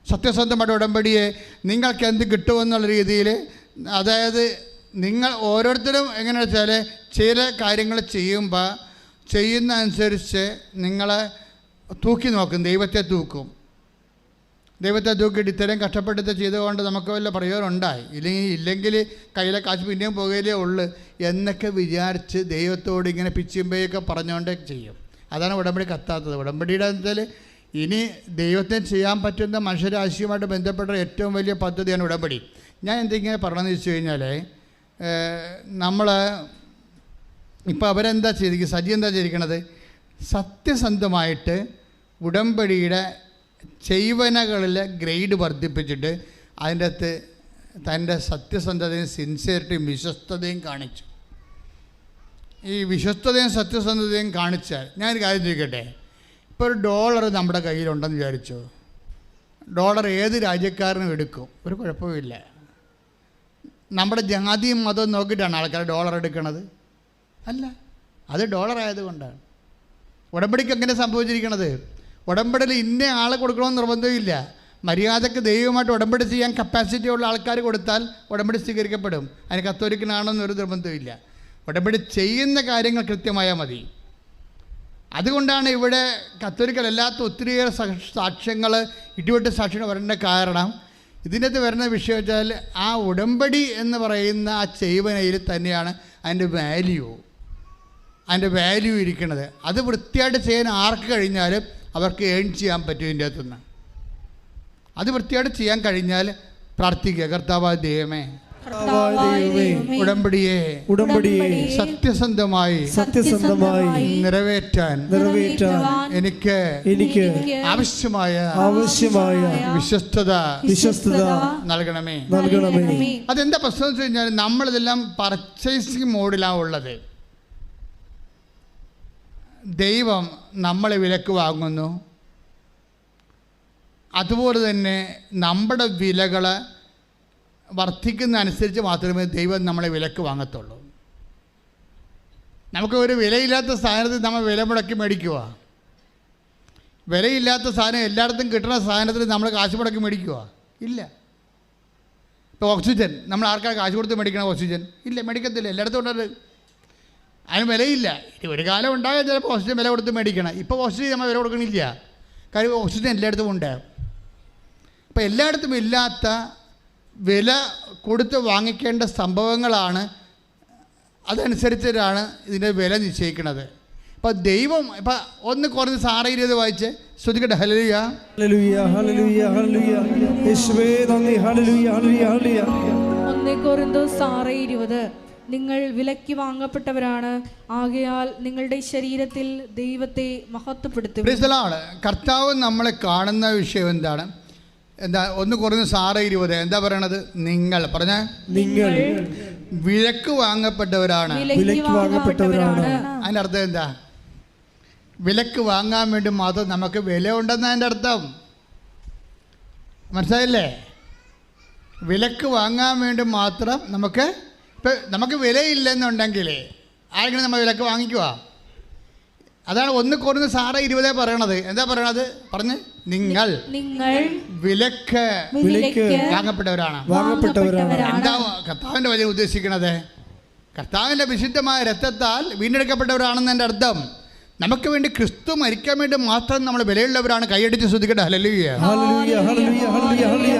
സത്യസന്ധമായ ഉടമ്പടിയെ നിങ്ങൾക്ക് എന്ത് കിട്ടുമെന്നുള്ള രീതിയിൽ, അതായത് നിങ്ങൾ ഓരോരുത്തരും എങ്ങനെയാണെന്ന് വെച്ചാൽ ചില കാര്യങ്ങൾ ചെയ്യുന്ന അനുസരിച്ച് നിങ്ങളെ തൂക്കി നോക്കും, ദൈവത്തെ തൂക്കിയിട്ട് ഇത്രയും കഷ്ടപ്പെട്ട് ചെയ്തുകൊണ്ട് നമുക്ക് വല്ല പ്രയോജനം ഉണ്ടായി, ഇല്ലെങ്കിൽ കയ്യിലെ കാശ് പിന്നെയും പോകുകയിലേ ഉള്ളു എന്നൊക്കെ വിചാരിച്ച് ദൈവത്തോട് ഇങ്ങനെ പിച്ചുമ്പയൊക്കെ പറഞ്ഞുകൊണ്ട് ചെയ്യും. അതാണ് ഉടമ്പടി കത്താത്തത്. ഉടമ്പടിയുടെ വെച്ചാൽ ഇനി ദൈവത്തിന് ചെയ്യാൻ പറ്റുന്ന മനുഷ്യരാശിയുമായിട്ട് ബന്ധപ്പെട്ട ഏറ്റവും വലിയ പദ്ധതിയാണ് ഉടമ്പടി. ഞാൻ എന്തെങ്കിലും പറഞ്ഞതെന്ന് വെച്ച് കഴിഞ്ഞാൽ, നമ്മൾ ഇപ്പോൾ അവരെന്താ ചെയ്തിരിക്കുന്നത്, സജി എന്താ ചെയ്തിരിക്കണത്, സത്യസന്ധമായിട്ട് ഉടമ്പടിയുടെ ചെയ്വനകളിലെ ഗ്രേഡ് വർദ്ധിപ്പിച്ചിട്ട് അതിൻ്റെ അകത്ത് തൻ്റെ സത്യസന്ധതയും സിൻസിയറിറ്റിയും വിശ്വസ്തതയും കാണിച്ചു. ഈ വിശ്വസ്തതയും സത്യസന്ധതയും കാണിച്ചാൽ ഞാനൊരു കാര്യം ചോദിക്കട്ടെ, ഇപ്പോൾ ഒരു ഡോളർ നമ്മുടെ കയ്യിലുണ്ടെന്ന് വിചാരിച്ചു, ഡോളർ ഏത് രാജ്യക്കാരനും എടുക്കും, ഒരു കുഴപ്പമില്ല. നമ്മുടെ ജാതിയും മതവും നോക്കിയിട്ടാണ് ആൾക്കാർ ഡോളർ എടുക്കണത്? അല്ല, അത് ഡോളർ ആയതുകൊണ്ടാണ്. ഉടമ്പടിക്ക് എങ്ങനെ സംഭവിച്ചിരിക്കണത്? ഉടമ്പടിയിൽ ഇന്ന ആളെ കൊടുക്കണമെന്ന് നിർബന്ധമില്ല. മര്യാദക്ക് ദൈവമായിട്ട് ഉടമ്പടി ചെയ്യാൻ കപ്പാസിറ്റി ഉള്ള ആൾക്കാർ കൊടുത്താൽ ഉടമ്പടി സ്വീകരിക്കപ്പെടും. അതിന് കത്തോലിക്കനാണെന്നൊരു നിർബന്ധമില്ല. ഉടമ്പടി ചെയ്യുന്ന കാര്യങ്ങൾ കൃത്യമായാൽ മതി. അതുകൊണ്ടാണ് ഇവിടെ കത്തോലിക്കലല്ലാത്ത ഒത്തിരിയേറെ സാക്ഷ്യങ്ങൾ, ഇടിവെട്ട് സാക്ഷ്യങ്ങൾ വരേണ്ട കാരണം. ഇതിനകത്ത് വരുന്ന വിഷയം വെച്ചാൽ ആ ഉടമ്പടി എന്ന് പറയുന്ന ആ ചെയ്വനയിൽ തന്നെയാണ് അതിൻ്റെ വാല്യൂ ഇരിക്കുന്നത്. അത് വൃത്തിയായിട്ട് ചെയ്യാൻ ആർക്ക് കഴിഞ്ഞാലും അവർക്ക് ഏൺ ചെയ്യാൻ പറ്റും. ഇതിൻ്റെ അകത്തുനിന്ന് അത് വൃത്തിയായിട്ട് ചെയ്യാൻ കഴിഞ്ഞാൽ പ്രാർത്ഥിക്കുക, കർത്താവായ ദൈവമേ, ഉടമ്പടിയെ സത്യസന്ധമായി നിറവേറ്റാൻ എനിക്ക് ആവശ്യമായ വിശ്വസ്തത നൽകണമേ. അതെന്താ പ്രശ്നം എന്ന് വെച്ച് കഴിഞ്ഞാൽ, നമ്മളിതെല്ലാം പർച്ചേസിങ് മോഡിലാണ് ഉള്ളത്. ദൈവം നമ്മളെ വിലക്ക് വാങ്ങുന്നു, അതുപോലെ തന്നെ നമ്മുടെ വിലകൾ വർദ്ധിക്കുന്ന അനുസരിച്ച് മാത്രമേ ദൈവം നമ്മളെ വിലക്ക് വാങ്ങത്തുള്ളൂ. നമുക്ക് ഒരു വിലയില്ലാത്ത സാധനത്തിൽ നമ്മൾ വില മുടക്കി മേടിക്കുക, വിലയില്ലാത്ത സാധനം എല്ലായിടത്തും കിട്ടുന്ന സാധനത്തിൽ നമ്മൾ കാശ് മുടക്കി മേടിക്കുക ഇല്ല. ഇപ്പോൾ ഓക്സിജൻ നമ്മൾ ആർക്കാണ് കാശ് കൊടുത്ത് മേടിക്കണം? ഓക്സിജൻ ഇല്ല, മേടിക്കത്തില്ല, എല്ലായിടത്തും ഉണ്ടത്. അതിന് വിലയില്ല. ഒരു കാലം ഉണ്ടാകാൻ ചിലപ്പോൾ ഓക്സിജൻ വില കൊടുത്ത് മേടിക്കണം. ഇപ്പോൾ ഓക്സിജൻ നമ്മൾ വില കൊടുക്കണില്ല, കാര്യം ഓക്സിജൻ എല്ലായിടത്തും ഉണ്ട്. അപ്പോൾ എല്ലായിടത്തും ഇല്ലാത്ത വില കൊടുത്ത് വാങ്ങിക്കേണ്ട സംഭവങ്ങളാണ്, അതനുസരിച്ചിട്ടാണ് ഇതിൻ്റെ വില നിശ്ചയിക്കുന്നത്. അപ്പോൾ ദൈവം ഇപ്പം 1 കൊരിന്ത്യർ 6:20 വായിച്ച് ശ്രദ്ധിക്കട്ടെ. Hallelujah, hallelujah, hallelujah, hallelujah. യേശുവേ നന്ദി. Hallelujah, hallelujah, hallelujah. 1 കൊരിന്ത്യർ 6:20 നിങ്ങൾ വിലയ്ക്ക് വാങ്ങപ്പെട്ടവരാണ്, ആകയാൽ നിങ്ങളുടെ ശരീരത്തിൽ ദൈവത്തെ മഹത്വപ്പെടുത്തുക. കർത്താവ് നമ്മളെ കാണുന്ന വിഷയം എന്താണ്? 1 കൊരിന്ത്യർ 6:20 എന്താ പറയണത്? നിങ്ങൾ നിങ്ങൾ വിലക്ക് വാങ്ങപ്പെട്ടവരാണ്. അതിൻ്റെ അർത്ഥം എന്താ? വിലക്ക് വാങ്ങാൻ വേണ്ടി മാത്രം നമുക്ക് വില ഉണ്ടെന്ന് അതിൻ്റെ അർത്ഥം മനസ്സിലായില്ലേ? വിലക്ക് വാങ്ങാൻ വേണ്ടി മാത്രം നമുക്ക് വിലയില്ലെന്നുണ്ടെങ്കിൽ ആരെങ്കിലും നമ്മൾ വിലക്ക് വാങ്ങിക്കുക? അതാണ് 1 കൊരിന്ത്യർ 6:20 പറയണത്. എന്താ പറയണത്? നിങ്ങൾ വിലക്ക് വാങ്ങപ്പെട്ടവരാണ്. എന്താ കർത്താവിൻ്റെ വചനം ഉദ്ദേശിക്കണത്? കർത്താവിൻ്റെ വിശുദ്ധമായ രക്തത്താൽ വീണ്ടെടുക്കപ്പെട്ടവരാണെന്ന് എൻ്റെ അർത്ഥം. നമുക്ക് വേണ്ടി ക്രിസ്തു മരിക്കാൻ വേണ്ടി മാത്രം നമ്മൾ വിലയുള്ളവരാണ്. കൈയടിച്ച് ശ്രദ്ധിക്കട്ടെ. Hallelujah, hallelujah, hallelujah, hallelujah.